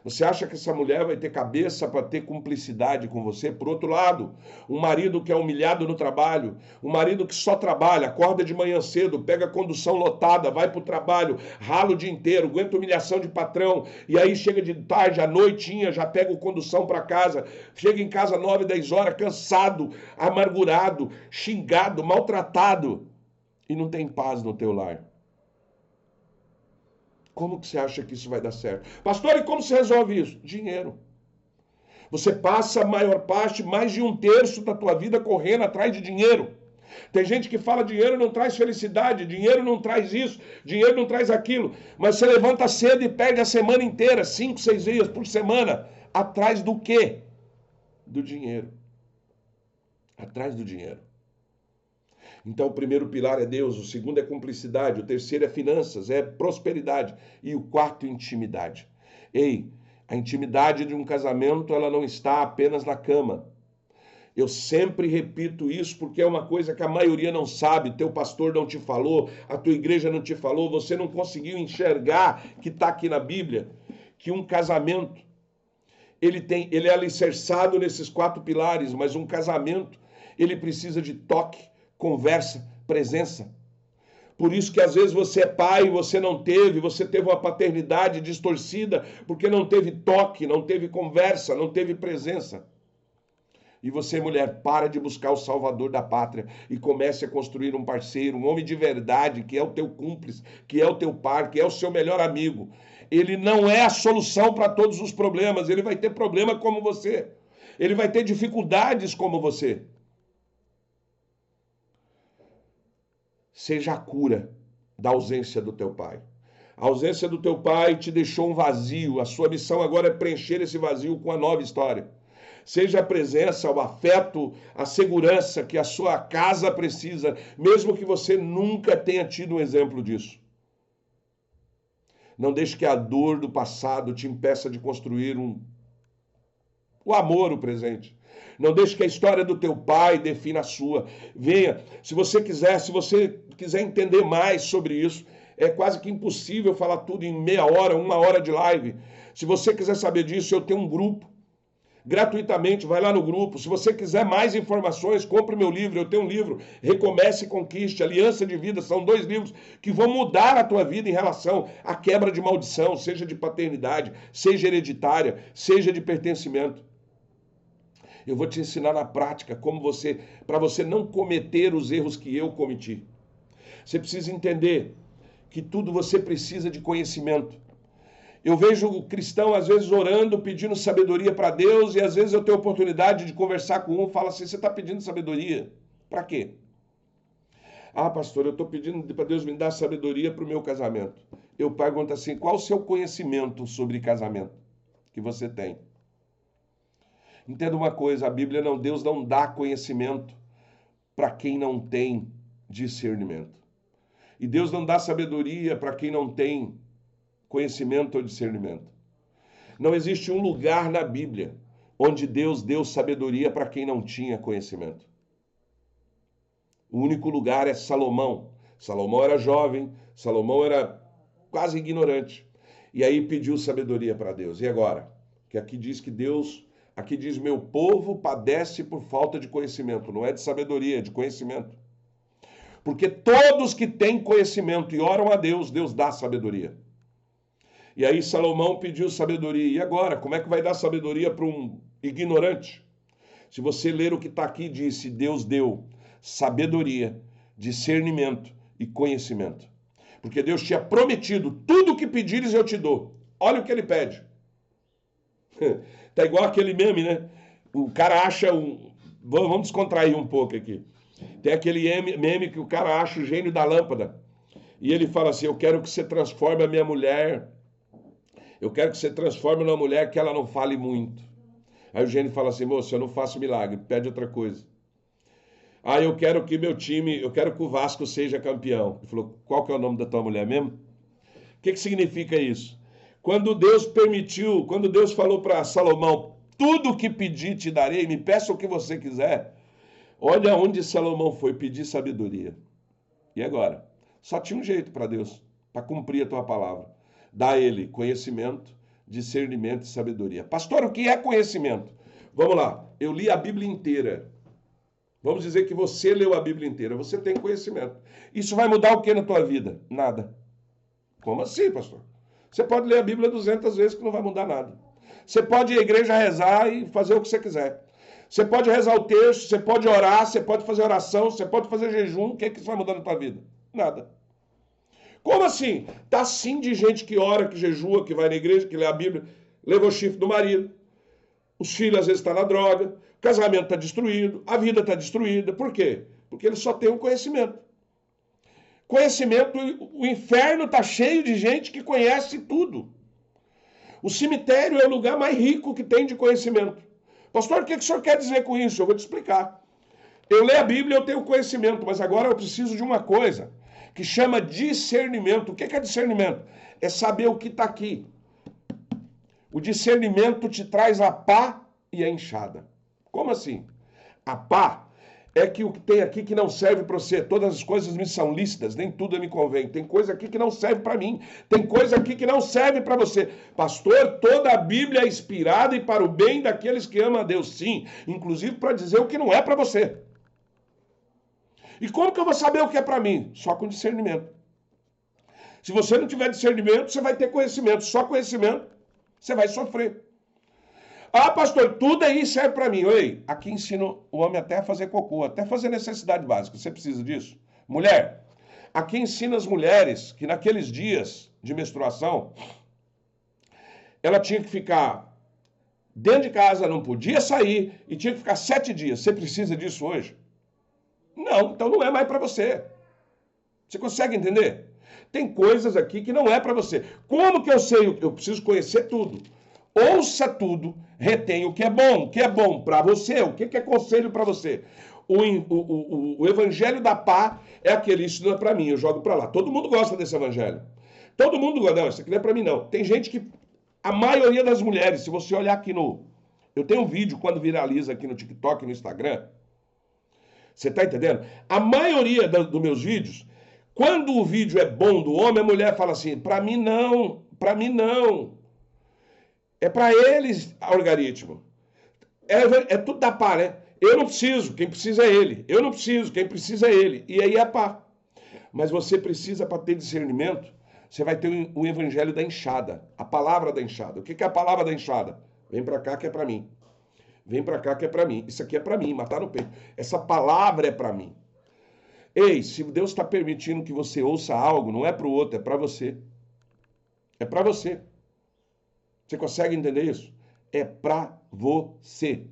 Você acha que essa mulher vai ter cabeça para ter cumplicidade com você? Por outro lado, um marido que é humilhado no trabalho, um marido que só trabalha, acorda de manhã cedo, pega a condução lotada, vai para o trabalho, rala o dia inteiro, aguenta humilhação de patrão, e aí chega de tarde, à noitinha, já pega a condução para casa, chega em casa 9, 10 horas, cansado, amargurado, xingado, maltratado, e não tem paz no teu lar. Como que você acha que isso vai dar certo? Pastor, e como se resolve isso? Dinheiro. Você passa a maior parte, mais de 1/3 da tua vida correndo atrás de dinheiro. Tem gente que fala dinheiro não traz felicidade, dinheiro não traz isso, dinheiro não traz aquilo. Mas você levanta cedo e perde a semana inteira, 5, 6 dias por semana. Atrás do quê? Do dinheiro. Atrás do dinheiro. Então o primeiro pilar é Deus, o segundo é cumplicidade, o terceiro é finanças, é prosperidade e o quarto intimidade. Ei, a intimidade de um casamento ela não está apenas na cama. Eu sempre repito isso porque é uma coisa que a maioria não sabe, teu pastor não te falou, a tua igreja não te falou, você não conseguiu enxergar que está aqui na Bíblia, que um casamento, ele é alicerçado nesses 4 pilares, mas um casamento, ele precisa de toque, conversa, presença. Por isso que às vezes você é pai e você teve uma paternidade distorcida, porque não teve toque, não teve conversa, não teve presença. E você, mulher, para de buscar o salvador da pátria e comece a construir um parceiro, um homem de verdade, que é o teu cúmplice, que é o teu par, que é o seu melhor amigo. Ele não é a solução para todos os problemas. Ele vai ter problema como você. Ele vai ter dificuldades como você. Seja a cura da ausência do teu pai. A ausência do teu pai te deixou um vazio. A sua missão agora é preencher esse vazio com uma nova história. Seja a presença, o afeto, a segurança que a sua casa precisa, mesmo que você nunca tenha tido um exemplo disso. Não deixe que a dor do passado te impeça de construir o amor, o presente. Não deixe que a história do teu pai defina a sua. Venha, se você quiser entender mais sobre isso, é quase que impossível falar tudo em meia hora, 1 hora de live. Se você quiser saber disso, eu tenho um grupo. Gratuitamente, vai lá no grupo. Se você quiser mais informações, compre meu livro. Eu tenho um livro, Recomece e Conquiste, Aliança de Vida. São 2 livros que vão mudar a tua vida em relação à quebra de maldição, seja de paternidade, seja hereditária, seja de pertencimento. Eu vou te ensinar na prática para você não cometer os erros que eu cometi. Você precisa entender que tudo você precisa de conhecimento. Eu vejo o cristão, às vezes, orando, pedindo sabedoria para Deus, e às vezes eu tenho oportunidade de conversar com um, fala assim, você está pedindo sabedoria? Para quê? Ah, pastor, eu estou pedindo para Deus me dar sabedoria para o meu casamento. Eu pergunto assim, qual o seu conhecimento sobre casamento que você tem? Entenda uma coisa, Deus não dá conhecimento para quem não tem discernimento. E Deus não dá sabedoria para quem não tem conhecimento ou discernimento. Não existe um lugar na Bíblia onde Deus deu sabedoria para quem não tinha conhecimento. O único lugar é Salomão. Salomão era jovem, Salomão era quase ignorante. E aí pediu sabedoria para Deus. E agora? Que aqui diz, meu povo padece por falta de conhecimento. Não é de sabedoria, é de conhecimento. Porque todos que têm conhecimento e oram a Deus, Deus dá sabedoria. E aí Salomão pediu sabedoria. E agora? Como é que vai dar sabedoria para um ignorante? Se você ler o que está aqui, disse, Deus deu sabedoria, discernimento e conhecimento. Porque Deus tinha prometido, tudo o que pedires eu te dou. Olha o que ele pede. Tá igual aquele meme, né? O cara acha Vamos descontrair um pouco aqui. Tem aquele meme que o cara acha o gênio da lâmpada. E ele fala assim, eu quero que você transforme a minha mulher... Eu quero que você transforme numa mulher que ela não fale muito. Aí o gênio fala assim, moço, eu não faço milagre, pede outra coisa. Ah, eu quero que o Vasco seja campeão. Ele falou, qual que é o nome da tua mulher mesmo? O que significa isso? Quando Deus falou para Salomão, tudo o que pedir te darei, me peça o que você quiser. Olha onde Salomão foi pedir sabedoria. E agora? Só tinha um jeito para Deus, para cumprir a tua palavra. Dá a ele conhecimento, discernimento e sabedoria. Pastor, o que é conhecimento? Vamos lá, eu li a Bíblia inteira. Vamos dizer que você leu a Bíblia inteira, você tem conhecimento. Isso vai mudar o que na tua vida? Nada. Como assim, pastor? Você pode ler a Bíblia 200 vezes que não vai mudar nada. Você pode ir à igreja rezar e fazer o que você quiser. Você pode rezar o texto, você pode orar, você pode fazer oração, você pode fazer jejum. O que isso vai mudar na tua vida? Nada. Como assim? Tá sim de gente que ora, que jejua, que vai na igreja, que lê a Bíblia, leva o chifre do marido. Os filhos às vezes estão na droga, o casamento está destruído, a vida está destruída. Por quê? Porque ele só tem um conhecimento. Conhecimento, o inferno está cheio de gente que conhece tudo. O cemitério é o lugar mais rico que tem de conhecimento. Pastor, o que o senhor quer dizer com isso? Eu vou te explicar. Eu leio a Bíblia, eu tenho conhecimento, mas agora eu preciso de uma coisa que chama discernimento. O que é discernimento? É saber o que está aqui. O discernimento te traz a pá e a enxada. Como assim? A pá é que o que tem aqui que não serve para você. Todas as coisas me são lícitas, nem tudo me convém. Tem coisa aqui que não serve para mim. Tem coisa aqui que não serve para você. Pastor, toda a Bíblia é inspirada e para o bem daqueles que amam a Deus. Sim, inclusive para dizer o que não é para você. E como que eu vou saber o que é para mim? Só com discernimento. Se você não tiver discernimento, você vai ter conhecimento. Só conhecimento, você vai sofrer. Ah, pastor, tudo aí serve para mim. Oi, aqui ensino o homem até a fazer cocô, até fazer necessidade básica. Você precisa disso? Mulher, aqui ensina as mulheres que naqueles dias de menstruação, ela tinha que ficar dentro de casa, não podia sair e tinha que ficar 7 dias. Você precisa disso hoje? Não, então não é mais para você. Você consegue entender? Tem coisas aqui que não é para você. Como que eu sei? Eu preciso conhecer tudo. Ouça tudo, retenha o que é bom para você, o que é conselho para você. O evangelho da pá é aquele, isso não é para mim, eu jogo para lá. Todo mundo gosta desse evangelho. Todo mundo gosta, não, isso aqui não é para mim não. Tem gente que, a maioria das mulheres, se você olhar aqui no... Eu tenho um vídeo, quando viraliza aqui no TikTok, no Instagram, você tá entendendo? A maioria dos meus vídeos, quando o vídeo é bom do homem, a mulher fala assim, para mim não, para mim não. É para eles, algoritmo. É tudo da pá, né? Eu não preciso, quem precisa é ele. Eu não preciso, quem precisa é ele. E aí é pá. Mas você precisa, para ter discernimento, você vai ter o evangelho da enxada, a palavra da enxada. O que é a palavra da enxada? Vem para cá que é para mim. Vem para cá que é para mim. Isso aqui é para mim, matar no peito. Essa palavra é para mim. Ei, se Deus está permitindo que você ouça algo, não é para o outro, é para você. É para você. Você consegue entender isso? É para você.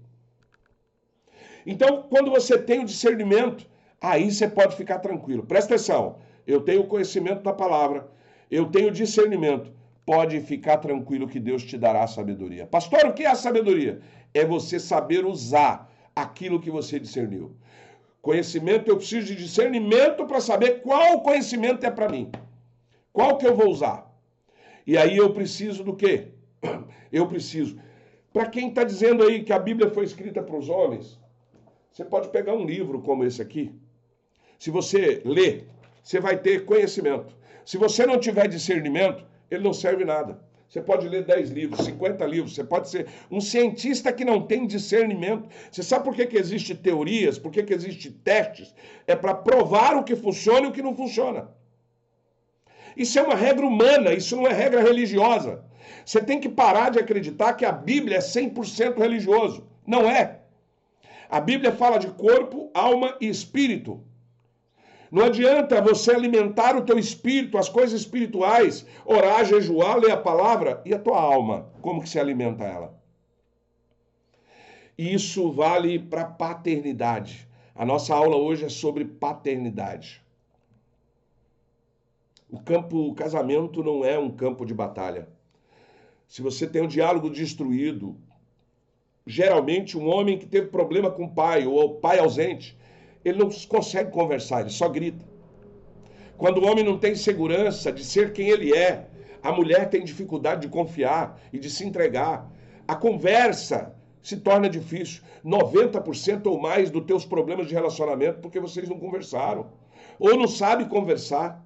Então, quando você tem o discernimento, aí você pode ficar tranquilo. Presta atenção. Eu tenho o conhecimento da palavra. Eu tenho discernimento. Pode ficar tranquilo que Deus te dará sabedoria. Pastor, o que é a sabedoria? É você saber usar aquilo que você discerniu. Conhecimento, eu preciso de discernimento para saber qual conhecimento é para mim. Qual que eu vou usar? E aí eu preciso do quê? Eu preciso. Para quem está dizendo aí que a Bíblia foi escrita para os homens, você pode pegar um livro como esse aqui. Se você ler, você vai ter conhecimento. Se você não tiver discernimento, ele não serve nada. Você pode ler 10 livros, 50 livros, você pode ser um cientista que não tem discernimento. Você sabe por que existem teorias, por que existem testes? É para provar o que funciona e o que não funciona. Isso é uma regra humana, isso não é regra religiosa. Você tem que parar de acreditar que a Bíblia é 100% religioso. Não é. A Bíblia fala de corpo, alma e espírito. Não adianta você alimentar o teu espírito, as coisas espirituais, orar, jejuar, ler a palavra, e a tua alma, como que se alimenta ela? Isso vale para paternidade. A nossa aula hoje é sobre paternidade. O casamento não é um campo de batalha. Se você tem um diálogo destruído, geralmente um homem que teve problema com o pai ou o pai ausente, ele não consegue conversar, ele só grita. Quando o homem não tem segurança de ser quem ele é, a mulher tem dificuldade de confiar e de se entregar. A conversa se torna difícil. 90% ou mais dos teus problemas de relacionamento porque vocês não conversaram. Ou não sabem conversar.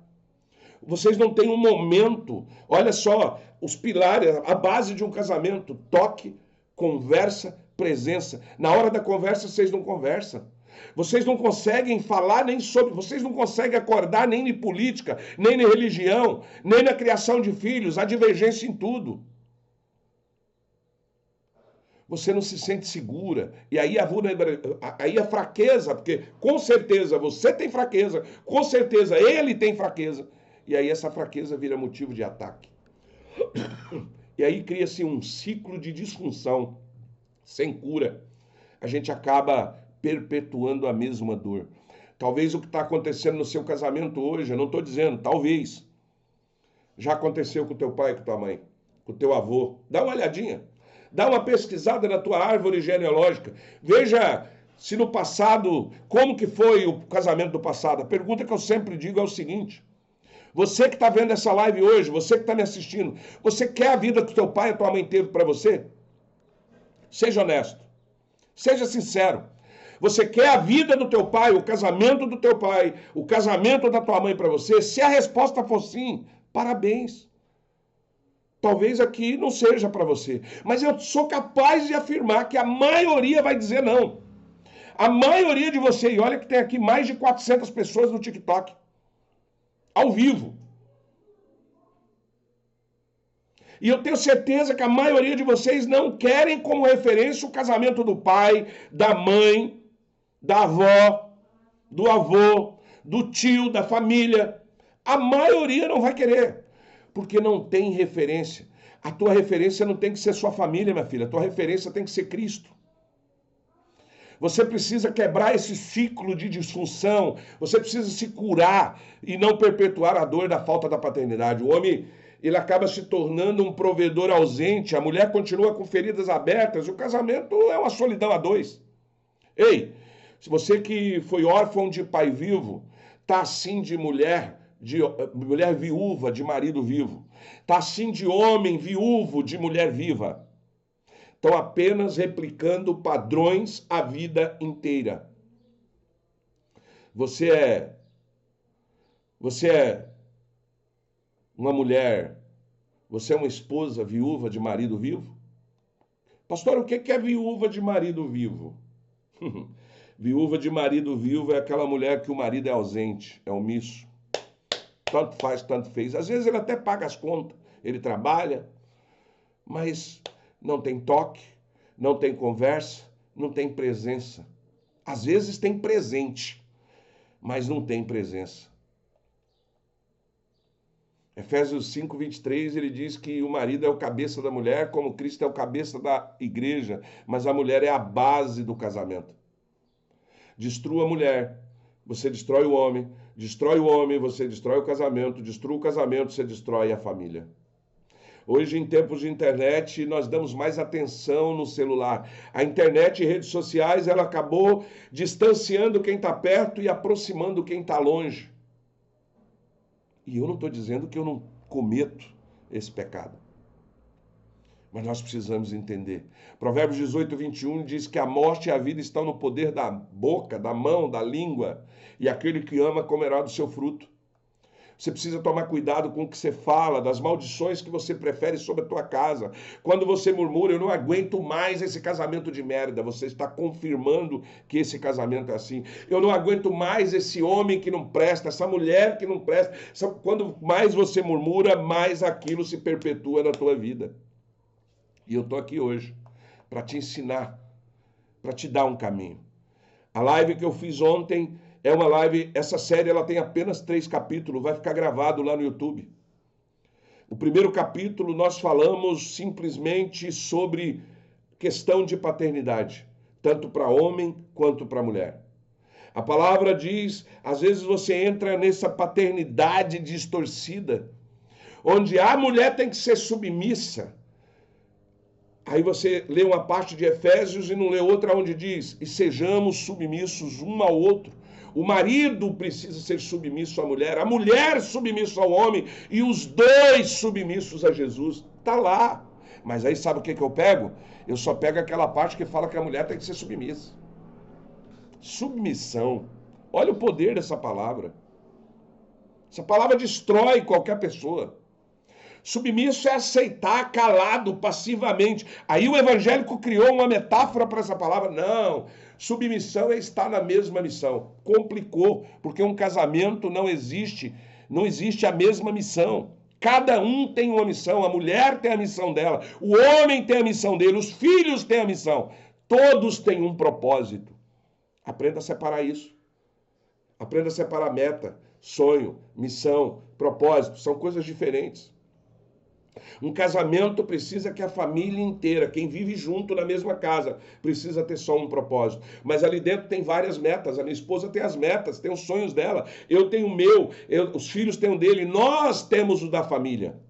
Vocês não têm um momento. Olha só, os pilares, a base de um casamento: toque, conversa, presença. Na hora da conversa, vocês não conversam. Vocês não conseguem falar nem sobre... Vocês não conseguem acordar nem em política, nem na religião, nem na criação de filhos. Há divergência em tudo. Você não se sente segura. E aí a fraqueza, porque com certeza você tem fraqueza, com certeza ele tem fraqueza. E aí essa fraqueza vira motivo de ataque. E aí cria-se um ciclo de disfunção sem cura. A gente acaba perpetuando a mesma dor. Talvez o que está acontecendo no seu casamento hoje, eu não estou dizendo, talvez, já aconteceu com o teu pai, com tua mãe, com o teu avô. Dá uma olhadinha. Dá uma pesquisada na tua árvore genealógica. Veja se no passado, como que foi o casamento do passado. A pergunta que eu sempre digo é o seguinte: você que está vendo essa live hoje, você que está me assistindo, você quer a vida que o teu pai e a tua mãe teve para você? Seja honesto. Seja sincero. Você quer a vida do teu pai, o casamento do teu pai, o casamento da tua mãe para você? Se a resposta for sim, parabéns. Talvez aqui não seja para você. Mas eu sou capaz de afirmar que a maioria vai dizer não. A maioria de você, e olha que tem aqui mais de 400 pessoas no TikTok, ao vivo. E eu tenho certeza que a maioria de vocês não querem como referência o casamento do pai, da mãe, da avó, do avô, do tio, da família. A maioria não vai querer, porque não tem referência. A tua referência não tem que ser sua família, minha filha. A tua referência tem que ser Cristo. Você precisa quebrar esse ciclo de disfunção. Você precisa se curar e não perpetuar a dor da falta da paternidade. O homem, ele acaba se tornando um provedor ausente. A mulher continua com feridas abertas. O casamento é uma solidão a dois. Ei, se você que foi órfão de pai vivo, tá assim de mulher viúva de marido vivo. Tá assim de homem viúvo de mulher viva. Estão apenas replicando padrões a vida inteira. Você é uma mulher, você é uma esposa viúva de marido vivo? Pastor, o que é viúva de marido vivo? Viúva de marido vivo é aquela mulher que o marido é ausente, é omisso. Tanto faz, tanto fez. Às vezes ele até paga as contas, ele trabalha, mas não tem toque, não tem conversa, não tem presença. Às vezes tem presente, mas não tem presença. Efésios 5, 23, ele diz que o marido é o cabeça da mulher, como Cristo é o cabeça da igreja, mas a mulher é a base do casamento. Destrua a mulher, você destrói o homem, você destrói o casamento, destrua o casamento, você destrói a família. Hoje, em tempos de internet, nós damos mais atenção no celular. A internet e redes sociais, ela acabou distanciando quem está perto e aproximando quem está longe. E eu não estou dizendo que eu não cometo esse pecado. Mas nós precisamos entender. Provérbios 18, 21 diz que a morte e a vida estão no poder da boca, da mão, da língua. E aquele que ama comerá do seu fruto. Você precisa tomar cuidado com o que você fala, das maldições que você prefere sobre a tua casa. Quando você murmura, eu não aguento mais esse casamento de merda, você está confirmando que esse casamento é assim. Eu não aguento mais esse homem que não presta, essa mulher que não presta. Quando mais você murmura, mais aquilo se perpetua na tua vida. E eu estou aqui hoje para te ensinar, para te dar um caminho. A live que eu fiz ontem é uma live, essa série ela tem apenas 3 capítulos, vai ficar gravado lá no YouTube. O primeiro capítulo nós falamos simplesmente sobre questão de paternidade, tanto para homem quanto para mulher. A palavra diz, às vezes você entra nessa paternidade distorcida, onde a mulher tem que ser submissa. Aí você lê uma parte de Efésios e não lê outra onde diz, e sejamos submissos um ao outro. O marido precisa ser submisso à mulher, a mulher submissa ao homem e os dois submissos a Jesus. Está lá. Mas aí sabe o que eu pego? Eu só pego aquela parte que fala que a mulher tem que ser submissa. Submissão. Olha o poder dessa palavra. Essa palavra destrói qualquer pessoa. Submisso é aceitar calado, passivamente. Aí o evangélico criou uma metáfora para essa palavra. Não, submissão é estar na mesma missão. Complicou, porque um casamento não existe a mesma missão. Cada um tem uma missão, a mulher tem a missão dela, o homem tem a missão dele, os filhos têm a missão. Todos têm um propósito. Aprenda a separar isso. Aprenda a separar meta, sonho, missão, propósito. São coisas diferentes. Um casamento precisa que a família inteira, quem vive junto na mesma casa, precisa ter só um propósito. Mas ali dentro tem várias metas. A minha esposa tem as metas, tem os sonhos dela. Eu tenho o meu, os filhos têm o dele. Nós temos o da família.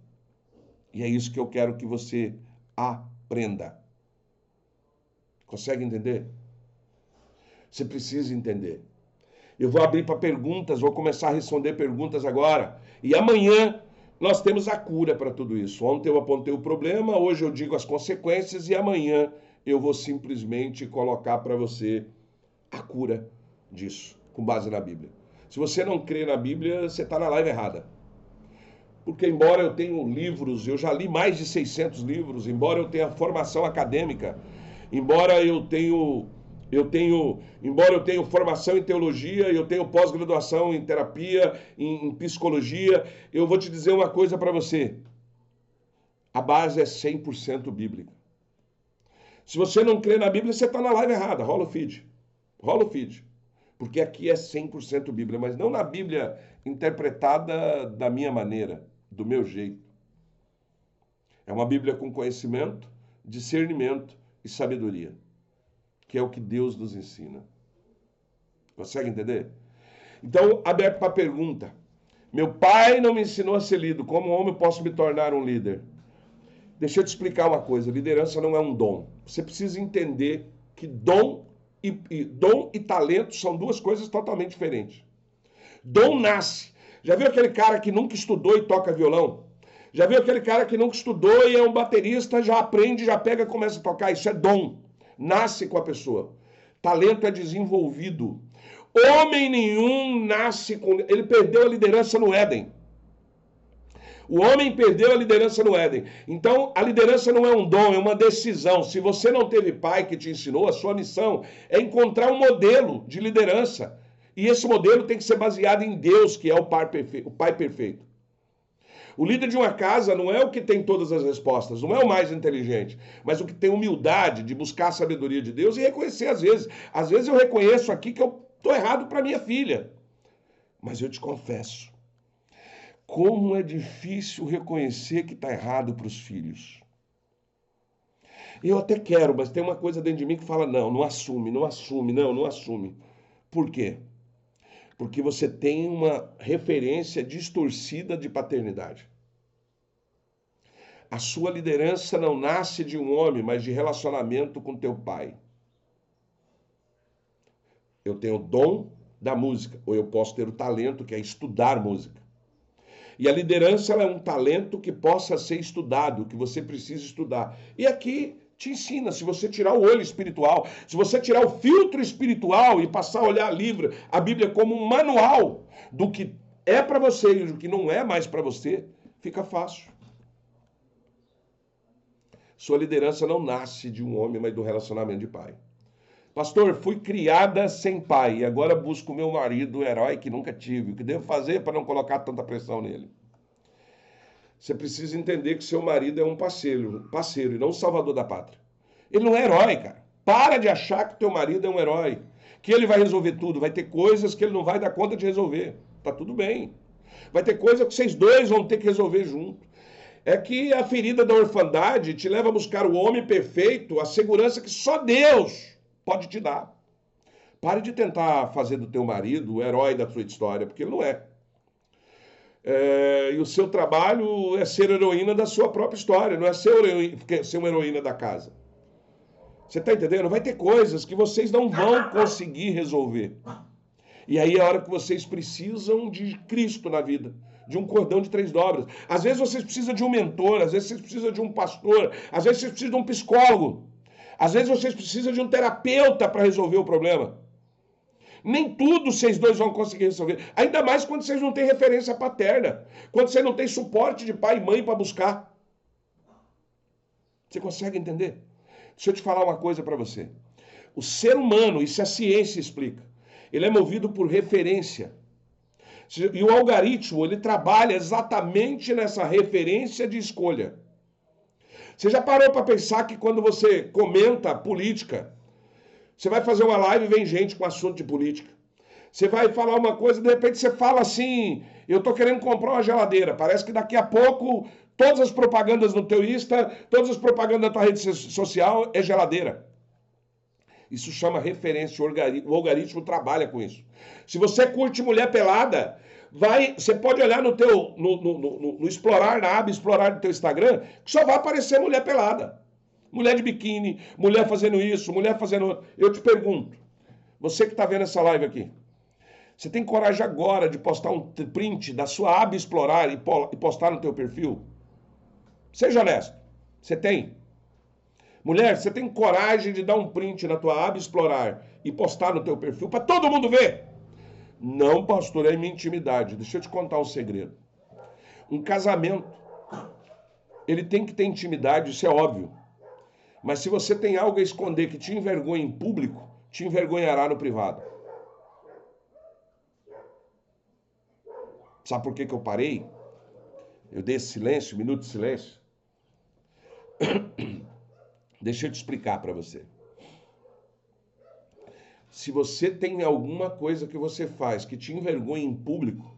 E é isso que eu quero que você aprenda. Consegue entender? Você precisa entender. Eu vou abrir para perguntas, vou começar a responder perguntas agora. E amanhã nós temos a cura para tudo isso. Ontem eu apontei o problema, hoje eu digo as consequências e amanhã eu vou simplesmente colocar para você a cura disso, com base na Bíblia. Se você não crê na Bíblia, você está na live errada. Porque embora eu tenha livros, eu já li mais de 600 livros, embora eu tenha formação acadêmica, embora eu tenha formação em teologia, eu tenho pós-graduação em terapia, em psicologia, eu vou te dizer uma coisa para você. A base é 100% bíblica. Se você não crê na Bíblia, você está na live errada. Rola o feed. Rola o feed. Porque aqui é 100% Bíblia, mas não na Bíblia interpretada da minha maneira, do meu jeito. É uma Bíblia com conhecimento, discernimento e sabedoria, que é o que Deus nos ensina. Consegue entender? Então, aberto para a pergunta. Meu pai não me ensinou a ser líder. Como homem posso me tornar um líder? Deixa eu te explicar uma coisa. Liderança não é um dom. Você precisa entender que dom e talento são duas coisas totalmente diferentes. Dom nasce. Já viu aquele cara que nunca estudou e toca violão? Já viu aquele cara que nunca estudou e é um baterista, já aprende, já pega e começa a tocar? Isso é dom. Nasce com a pessoa. Talento é desenvolvido. Homem nenhum nasce com... Ele perdeu a liderança no Éden. O homem perdeu a liderança no Éden. Então, a liderança não é um dom, é uma decisão. Se você não teve pai que te ensinou, a sua missão é encontrar um modelo de liderança. E esse modelo tem que ser baseado em Deus, que é o pai perfeito. O líder de uma casa não é o que tem todas as respostas, não é o mais inteligente, mas o que tem humildade de buscar a sabedoria de Deus e reconhecer às vezes. Às vezes eu reconheço aqui que eu estou errado para minha filha. Mas eu te confesso, como é difícil reconhecer que está errado para os filhos. Eu até quero, mas tem uma coisa dentro de mim que fala, não assume. Por quê? Porque você tem uma referência distorcida de paternidade. A sua liderança não nasce de um homem, mas de relacionamento com teu pai. Eu tenho o dom da música, ou eu posso ter o talento, que é estudar música. E a liderança ela é um talento que possa ser estudado, que você precisa estudar. E aqui te ensina, se você tirar o olho espiritual, se você tirar o filtro espiritual e passar a olhar a Bíblia como um manual do que é para você e do que não é mais para você, fica fácil. Sua liderança não nasce de um homem, mas do relacionamento de pai. Pastor, fui criada sem pai e agora busco meu marido, o herói que nunca tive. O que devo fazer para não colocar tanta pressão nele? Você precisa entender que seu marido é um parceiro e não um salvador da pátria. Ele não é herói, cara. Para de achar que teu marido é um herói, que ele vai resolver tudo. Vai ter coisas que ele não vai dar conta de resolver. Tá tudo bem. Vai ter coisas que vocês dois vão ter que resolver junto. É que a ferida da orfandade te leva a buscar o homem perfeito, a segurança que só Deus pode te dar. Pare de tentar fazer do teu marido o herói da sua história, porque ele não é. E o seu trabalho é ser heroína da sua própria história, não é ser uma heroína da casa. Você está entendendo? Vai ter coisas que vocês não vão conseguir resolver. E aí é a hora que vocês precisam de Cristo na vida, de um cordão de 3 dobras. Às vezes vocês precisam de um mentor, às vezes vocês precisam de um pastor, às vezes vocês precisam de um psicólogo, às vezes vocês precisam de um terapeuta para resolver o problema. Nem tudo vocês dois vão conseguir resolver. Ainda mais quando vocês não têm referência paterna. Quando você não tem suporte de pai e mãe para buscar. Você consegue entender? Deixa eu te falar uma coisa para você. O ser humano, isso a ciência explica, ele é movido por referência. E o algoritmo, ele trabalha exatamente nessa referência de escolha. Você já parou para pensar que quando você comenta política, você vai fazer uma live e vem gente com assunto de política. Você vai falar uma coisa, de repente você fala assim, eu estou querendo comprar uma geladeira. Parece que daqui a pouco todas as propagandas no teu Insta, todas as propagandas da tua rede social é geladeira. Isso chama referência, o algoritmo trabalha com isso. Se você curte mulher pelada, você pode olhar no explorar, na aba explorar do teu Instagram, que só vai aparecer mulher pelada. Mulher de biquíni, mulher fazendo isso, mulher fazendo... Eu te pergunto, você que está vendo essa live aqui, você tem coragem agora de postar um print da sua aba explorar e postar no teu perfil? Seja honesto, você tem? Mulher, você tem coragem de dar um print na tua aba explorar e postar no teu perfil para todo mundo ver? Não, pastor, é minha intimidade. Deixa eu te contar um segredo. Um casamento, ele tem que ter intimidade, isso é óbvio. Mas se você tem algo a esconder que te envergonha em público, te envergonhará no privado. Sabe por que eu parei? Eu dei esse silêncio, minuto de silêncio. Deixa eu te explicar para você. Se você tem alguma coisa que você faz que te envergonha em público,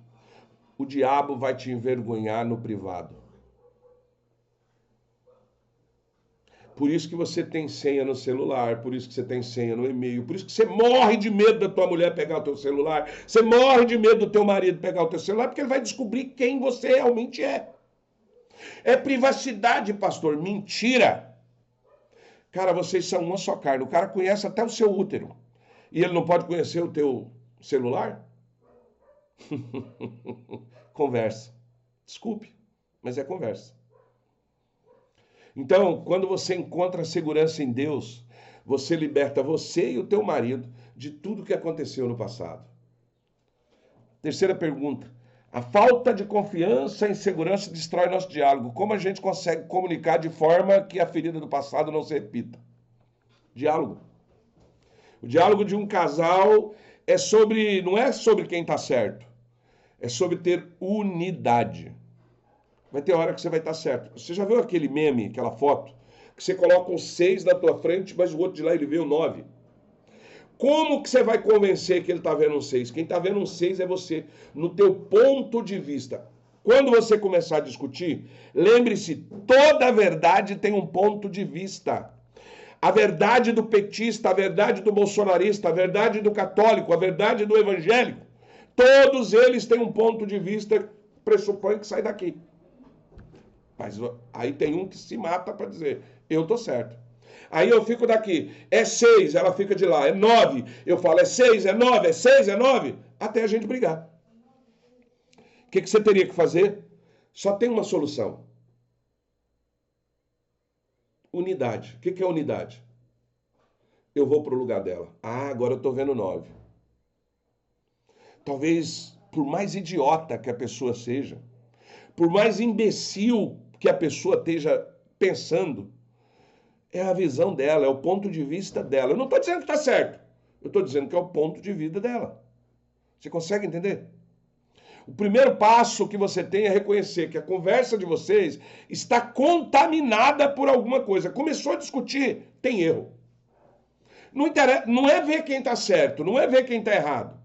o diabo vai te envergonhar no privado. Por isso que você tem senha no celular, por isso que você tem senha no e-mail, por isso que você morre de medo da tua mulher pegar o teu celular, você morre de medo do teu marido pegar o teu celular, porque ele vai descobrir quem você realmente é. É privacidade, pastor. Mentira! Cara, vocês são uma só carne. O cara conhece até o seu útero. E ele não pode conhecer o teu celular? Conversa. Desculpe, mas é conversa. Então, quando você encontra segurança em Deus, você liberta você e o teu marido de tudo que aconteceu no passado. Terceira pergunta. A falta de confiança e insegurança destrói nosso diálogo. Como a gente consegue comunicar de forma que a ferida do passado não se repita? Diálogo. O diálogo de um casal não é sobre quem está certo. É sobre ter unidade. Vai ter hora que você vai estar certo. Você já viu aquele meme, aquela foto, que você coloca um 6 na tua frente, mas o outro de lá ele vê o 9? Como que você vai convencer que ele está vendo um 6? Quem está vendo um 6 é você, no teu ponto de vista. Quando você começar a discutir, lembre-se, toda verdade tem um ponto de vista. A verdade do petista, a verdade do bolsonarista, a verdade do católico, a verdade do evangélico, todos eles têm um ponto de vista que pressupõe que sai daqui. Mas aí tem um que se mata para dizer, eu tô certo. Aí eu fico daqui, é 6, ela fica de lá, é 9. Eu falo, é 6, é 9, é 6, é 9, até a gente brigar. O que você teria que fazer? Só tem uma solução. Unidade. O que é unidade? Eu vou para o lugar dela. Ah, agora eu estou vendo 9. Talvez, por mais idiota que a pessoa seja, por mais imbecil que a pessoa esteja pensando, é a visão dela, é o ponto de vista dela. Eu não estou dizendo que está certo. Eu estou dizendo que é o ponto de vista dela. Você consegue entender? O primeiro passo que você tem é reconhecer que a conversa de vocês está contaminada por alguma coisa. Começou a discutir, tem erro. Não é ver quem está certo, não é ver quem está errado.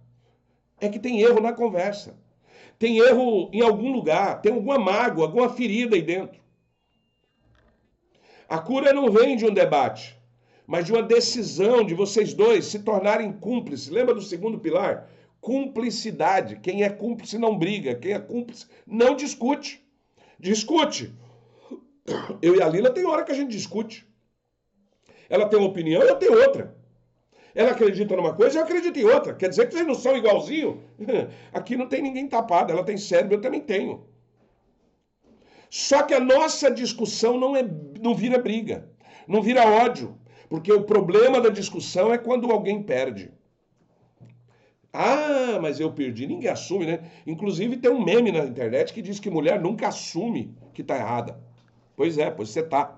É que tem erro na conversa. Tem erro em algum lugar, tem alguma mágoa, alguma ferida aí dentro. A cura não vem de um debate, mas de uma decisão de vocês dois se tornarem cúmplices. Lembra do segundo pilar? Cumplicidade. Quem é cúmplice não briga, quem é cúmplice não discute. Discute. Eu e a Lila tem hora que a gente discute. Ela tem uma opinião, eu tenho outra. Ela acredita numa coisa, eu acredito em outra. Quer dizer que vocês não são igualzinhos? Aqui não tem ninguém tapado. Ela tem cérebro, eu também tenho. Só que a nossa discussão não vira briga, não vira ódio. Porque o problema da discussão é quando alguém perde. Ah, mas eu perdi. Ninguém assume, né? Inclusive tem um meme na internet que diz que mulher nunca assume que tá errada. Pois é, pois você tá.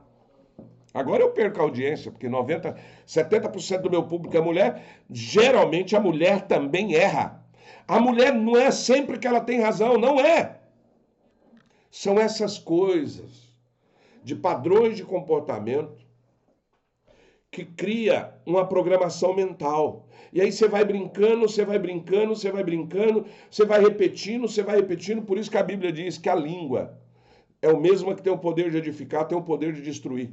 Agora eu perco a audiência, porque 70% do meu público é mulher. Geralmente a mulher também erra. A mulher não é sempre que ela tem razão, não é. São essas coisas de padrões de comportamento que cria uma programação mental. E aí você vai brincando, você vai brincando, você vai brincando, você vai repetindo. Por isso que a Bíblia diz que a língua é o mesmo que tem o poder de edificar, tem o poder de destruir.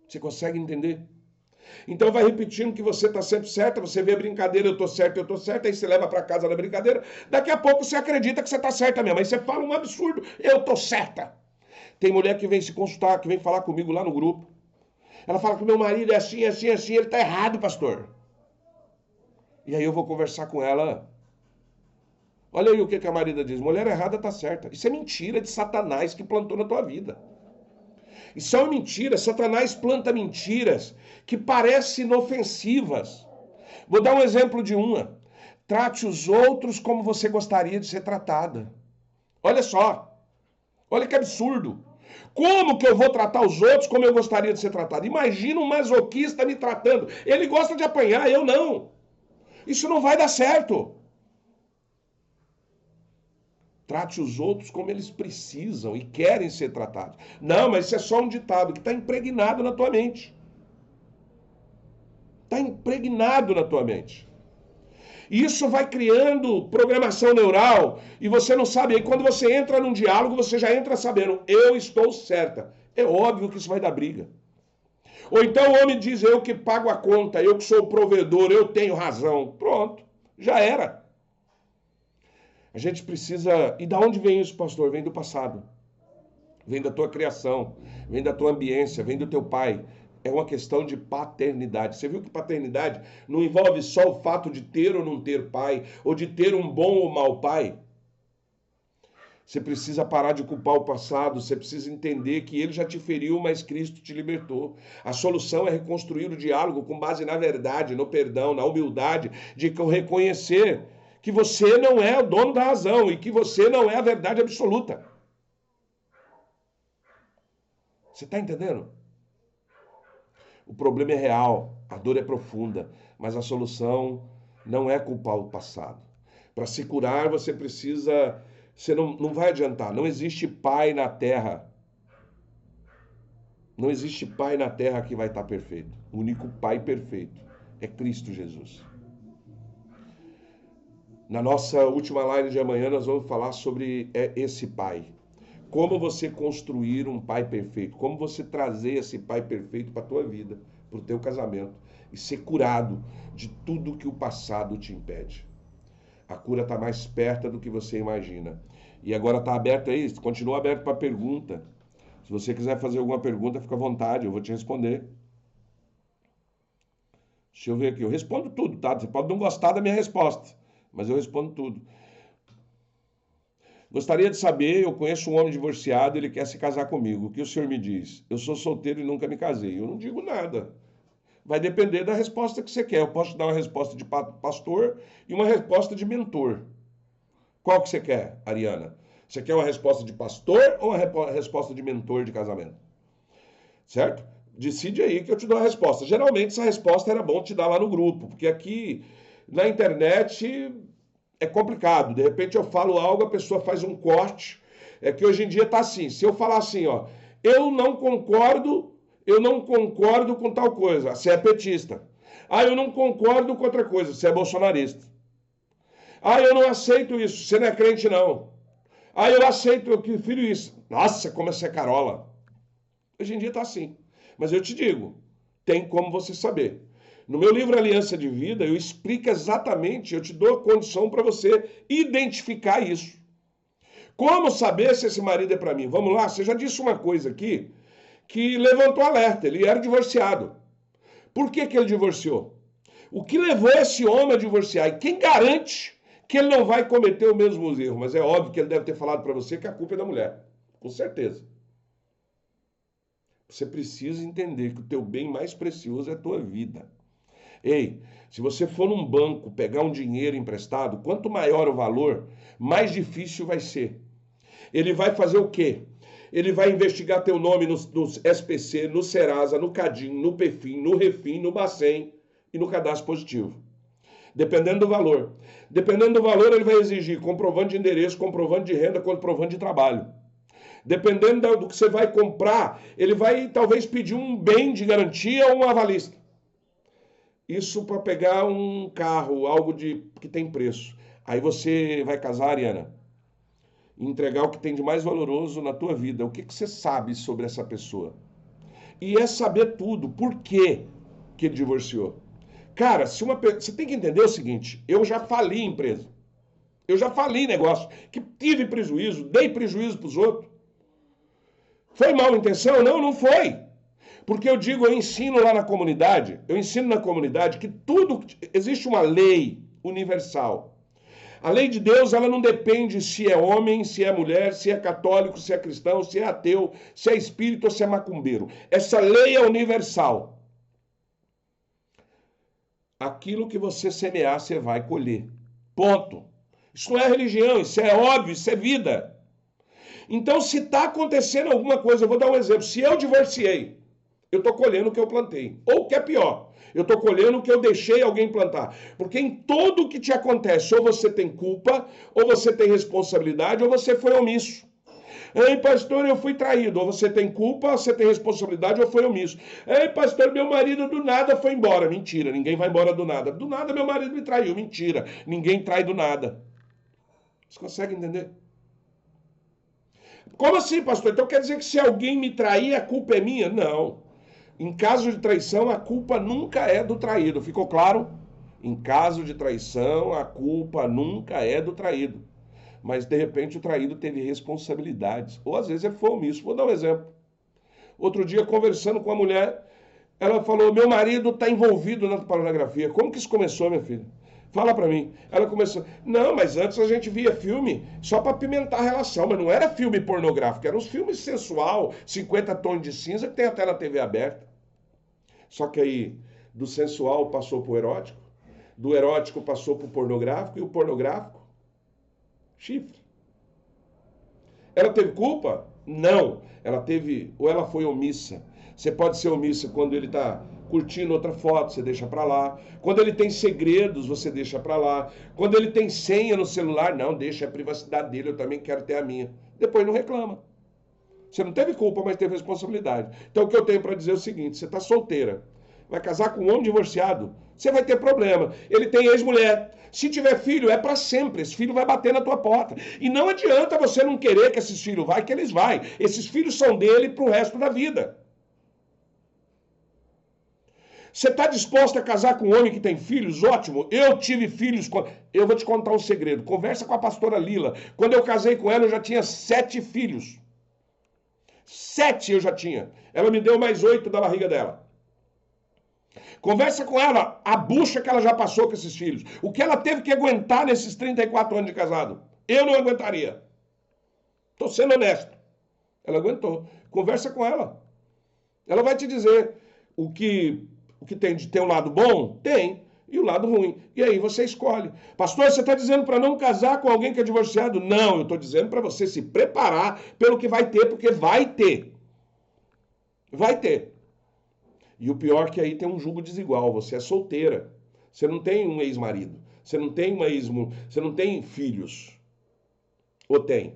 Você consegue entender? Então vai repetindo que você está sempre certa, você vê a brincadeira, eu estou certo, aí você leva para casa da brincadeira, daqui a pouco você acredita que você está certa mesmo, aí você fala um absurdo, eu estou certa. Tem mulher que vem se consultar, que vem falar comigo lá no grupo, ela fala que meu marido é assim, assim, assim, ele está errado, pastor. E aí eu vou conversar com ela, olha aí o que a Marida diz, mulher errada está certa. Isso é mentira de Satanás que plantou na tua vida. Isso é uma mentira, Satanás planta mentiras que parecem inofensivas. Vou dar um exemplo de uma. Trate os outros como você gostaria de ser tratada. Olha só, olha que absurdo. Como que eu vou tratar os outros como eu gostaria de ser tratado? Imagina um masoquista me tratando. Ele gosta de apanhar, eu não. Isso não vai dar certo. Trate os outros como eles precisam e querem ser tratados. Não, mas isso é só um ditado que está impregnado na tua mente. Está impregnado na tua mente. E isso vai criando programação neural e você não sabe. Aí quando você entra num diálogo, você já entra sabendo, eu estou certa. É óbvio que isso vai dar briga. Ou então o homem diz, eu que pago a conta, eu que sou o provedor, eu tenho razão. Pronto, já era. A gente precisa... E da onde vem isso, pastor? Vem do passado. Vem da tua criação, vem da tua ambiência, vem do teu pai. É uma questão de paternidade. Você viu que paternidade não envolve só o fato de ter ou não ter pai, ou de ter um bom ou mau pai. Você precisa parar de culpar o passado, você precisa entender que ele já te feriu, mas Cristo te libertou. A solução é reconstruir o diálogo com base na verdade, no perdão, na humildade, de reconhecer que você não é o dono da razão e que você não é a verdade absoluta. Você está entendendo? O problema é real, a dor é profunda, mas a solução não é culpar o passado. Para se curar, você precisa... Você não vai adiantar. Não existe pai na terra. Não existe pai na terra que vai estar perfeito. O único pai perfeito é Cristo Jesus. Na nossa última live de amanhã, nós vamos falar sobre esse pai. Como você construir um pai perfeito. Como você trazer esse pai perfeito para a tua vida, para o teu casamento. E ser curado de tudo que o passado te impede. A cura está mais perto do que você imagina. E agora está aberto aí, continua aberto para pergunta. Se você quiser fazer alguma pergunta, fica à vontade, eu vou te responder. Deixa eu ver aqui, eu respondo tudo, tá? Você pode não gostar da minha resposta, mas eu respondo tudo. Gostaria de saber, eu conheço um homem divorciado, ele quer se casar comigo. O que o senhor me diz? Eu sou solteiro e nunca me casei. Eu não digo nada. Vai depender da resposta que você quer. Eu posso te dar uma resposta de pastor e uma resposta de mentor. Qual que você quer, Ariana? Você quer uma resposta de pastor ou uma resposta de mentor de casamento? Certo? Decide aí que eu te dou a resposta. Geralmente essa resposta era bom te dar lá no grupo, porque aqui na internet é complicado. De repente eu falo algo, a pessoa faz um corte. É que hoje em dia tá assim. Se eu falar assim, ó, eu não concordo com tal coisa, você é petista. Ah, eu não concordo com outra coisa, você é bolsonarista. Ah, eu não aceito isso, você não é crente não. Ah, eu aceito, eu prefiro isso. Nossa, como essa é carola. Hoje em dia tá assim. Mas eu te digo, tem como você saber. No meu livro Aliança de Vida, eu explico exatamente, eu te dou a condição para você identificar isso. Como saber se esse marido é para mim? Vamos lá, você já disse uma coisa aqui que levantou alerta, ele era divorciado. Por que ele divorciou? O que levou esse homem a divorciar? E quem garante que ele não vai cometer o mesmo erro? Mas é óbvio que ele deve ter falado para você que a culpa é da mulher. Com certeza. Você precisa entender que o teu bem mais precioso é a tua vida. Ei, se você for num banco pegar um dinheiro emprestado, quanto maior o valor, mais difícil vai ser. Ele vai fazer o quê? Ele vai investigar teu nome no SPC, no Serasa, no Cadim, no Pefim, no Refim, no Bacen e no cadastro positivo. Dependendo do valor. Dependendo do valor, ele vai exigir comprovante de endereço, comprovante de renda, comprovante de trabalho. Dependendo do que você vai comprar, ele vai talvez pedir um bem de garantia ou um avalista. Isso para pegar um carro, algo que tem preço. Aí você vai casar, Ariana, e entregar o que tem de mais valoroso na tua vida. O que você sabe sobre essa pessoa? E é saber tudo. Por que ele divorciou? Cara, você tem que entender o seguinte, eu já fali empresa. Eu já falei negócio, que tive prejuízo, dei prejuízo para os outros. Foi mal intenção? Não, não foi. Porque eu ensino lá na comunidade, que tudo, existe uma lei universal. A lei de Deus, ela não depende se é homem, se é mulher, se é católico, se é cristão, se é ateu, se é espírito ou se é macumbeiro. Essa lei é universal. Aquilo que você semear, você vai colher. Ponto. Isso não é religião, isso é óbvio, isso é vida. Então, se está acontecendo alguma coisa, eu vou dar um exemplo. Se eu divorciei, eu estou colhendo o que eu plantei. Ou o que é pior, eu estou colhendo o que eu deixei alguém plantar. Porque em tudo o que te acontece, ou você tem culpa, ou você tem responsabilidade, ou você foi omisso. Ei, pastor, eu fui traído. Ou você tem culpa, você tem responsabilidade, ou foi omisso. Ei, pastor, meu marido do nada foi embora. Mentira, ninguém vai embora do nada. Do nada meu marido me traiu. Mentira, ninguém trai do nada. Você consegue entender? Como assim, pastor? Então quer dizer que se alguém me trair, a culpa é minha? Não. Em caso de traição, a culpa nunca é do traído. Ficou claro? Em caso de traição, a culpa nunca é do traído. Mas de repente o traído teve responsabilidades. Ou às vezes ele foi omisso. Vou dar um exemplo. Outro dia, conversando com a mulher, ela falou: meu marido está envolvido na pornografia. Como que isso começou, minha filha? Fala pra mim. Ela começou: não, mas antes a gente via filme só pra pimentar a relação, mas não era filme pornográfico, eram os filmes sensual, 50 tons de cinza que tem até na TV aberta. Só que aí, do sensual passou pro erótico, do erótico passou pro pornográfico e o pornográfico, chifre. Ela teve culpa? Não. Ela teve, ou ela foi omissa. Você pode ser omissa quando ele está curtindo outra foto, você deixa para lá. Quando ele tem segredos, você deixa para lá. Quando ele tem senha no celular, não, deixa, é a privacidade dele, eu também quero ter a minha. Depois não reclama. Você não teve culpa, mas teve responsabilidade. Então o que eu tenho para dizer é o seguinte: você está solteira, vai casar com um homem divorciado, você vai ter problema. Ele tem ex-mulher. Se tiver filho, é para sempre. Esse filho vai bater na tua porta. E não adianta você não querer que esses filhos vá, que eles vão. Esses filhos são dele pro resto da vida. Você está disposto a casar com um homem que tem filhos? Ótimo. Eu tive filhos. Eu vou te contar um segredo. Conversa com a pastora Lila. Quando eu casei com ela, eu já tinha 7 filhos. 7 eu já tinha. Ela me deu mais 8 da barriga dela. Conversa com ela, a bucha que ela já passou com esses filhos. O que ela teve que aguentar nesses 34 anos de casado. Eu não aguentaria. Estou sendo honesto. Ela aguentou. Conversa com ela. Ela vai te dizer o que tem de ter um lado bom? Tem. E o lado ruim. E aí você escolhe. Pastor, você está dizendo para não casar com alguém que é divorciado? Não, eu estou dizendo para você se preparar pelo que vai ter, porque vai ter. Vai ter. E o pior é que aí tem um julgo desigual. Você é solteira. Você não tem um ex-marido. Você não tem você não tem filhos. Ou tem?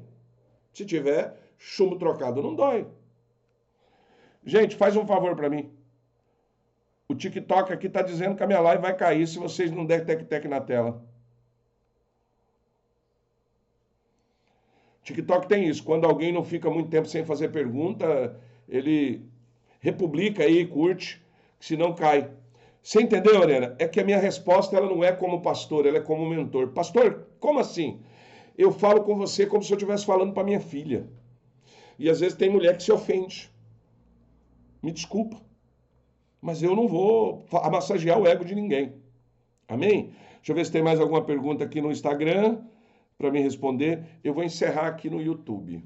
Se tiver, chumbo trocado não dói. Gente, faz um favor para mim. O TikTok aqui está dizendo que a minha live vai cair se vocês não der tec-tec na tela. TikTok tem isso. Quando alguém não fica muito tempo sem fazer pergunta, ele republica aí, curte, senão cai. Você entendeu, Lorena? É que a minha resposta ela não é como pastor, ela é como mentor. Pastor, como assim? Eu falo com você como se eu estivesse falando para minha filha. E às vezes tem mulher que se ofende. Me desculpa. Mas eu não vou massagear o ego de ninguém. Amém? Deixa eu ver se tem mais alguma pergunta aqui no Instagram para me responder. Eu vou encerrar aqui no YouTube.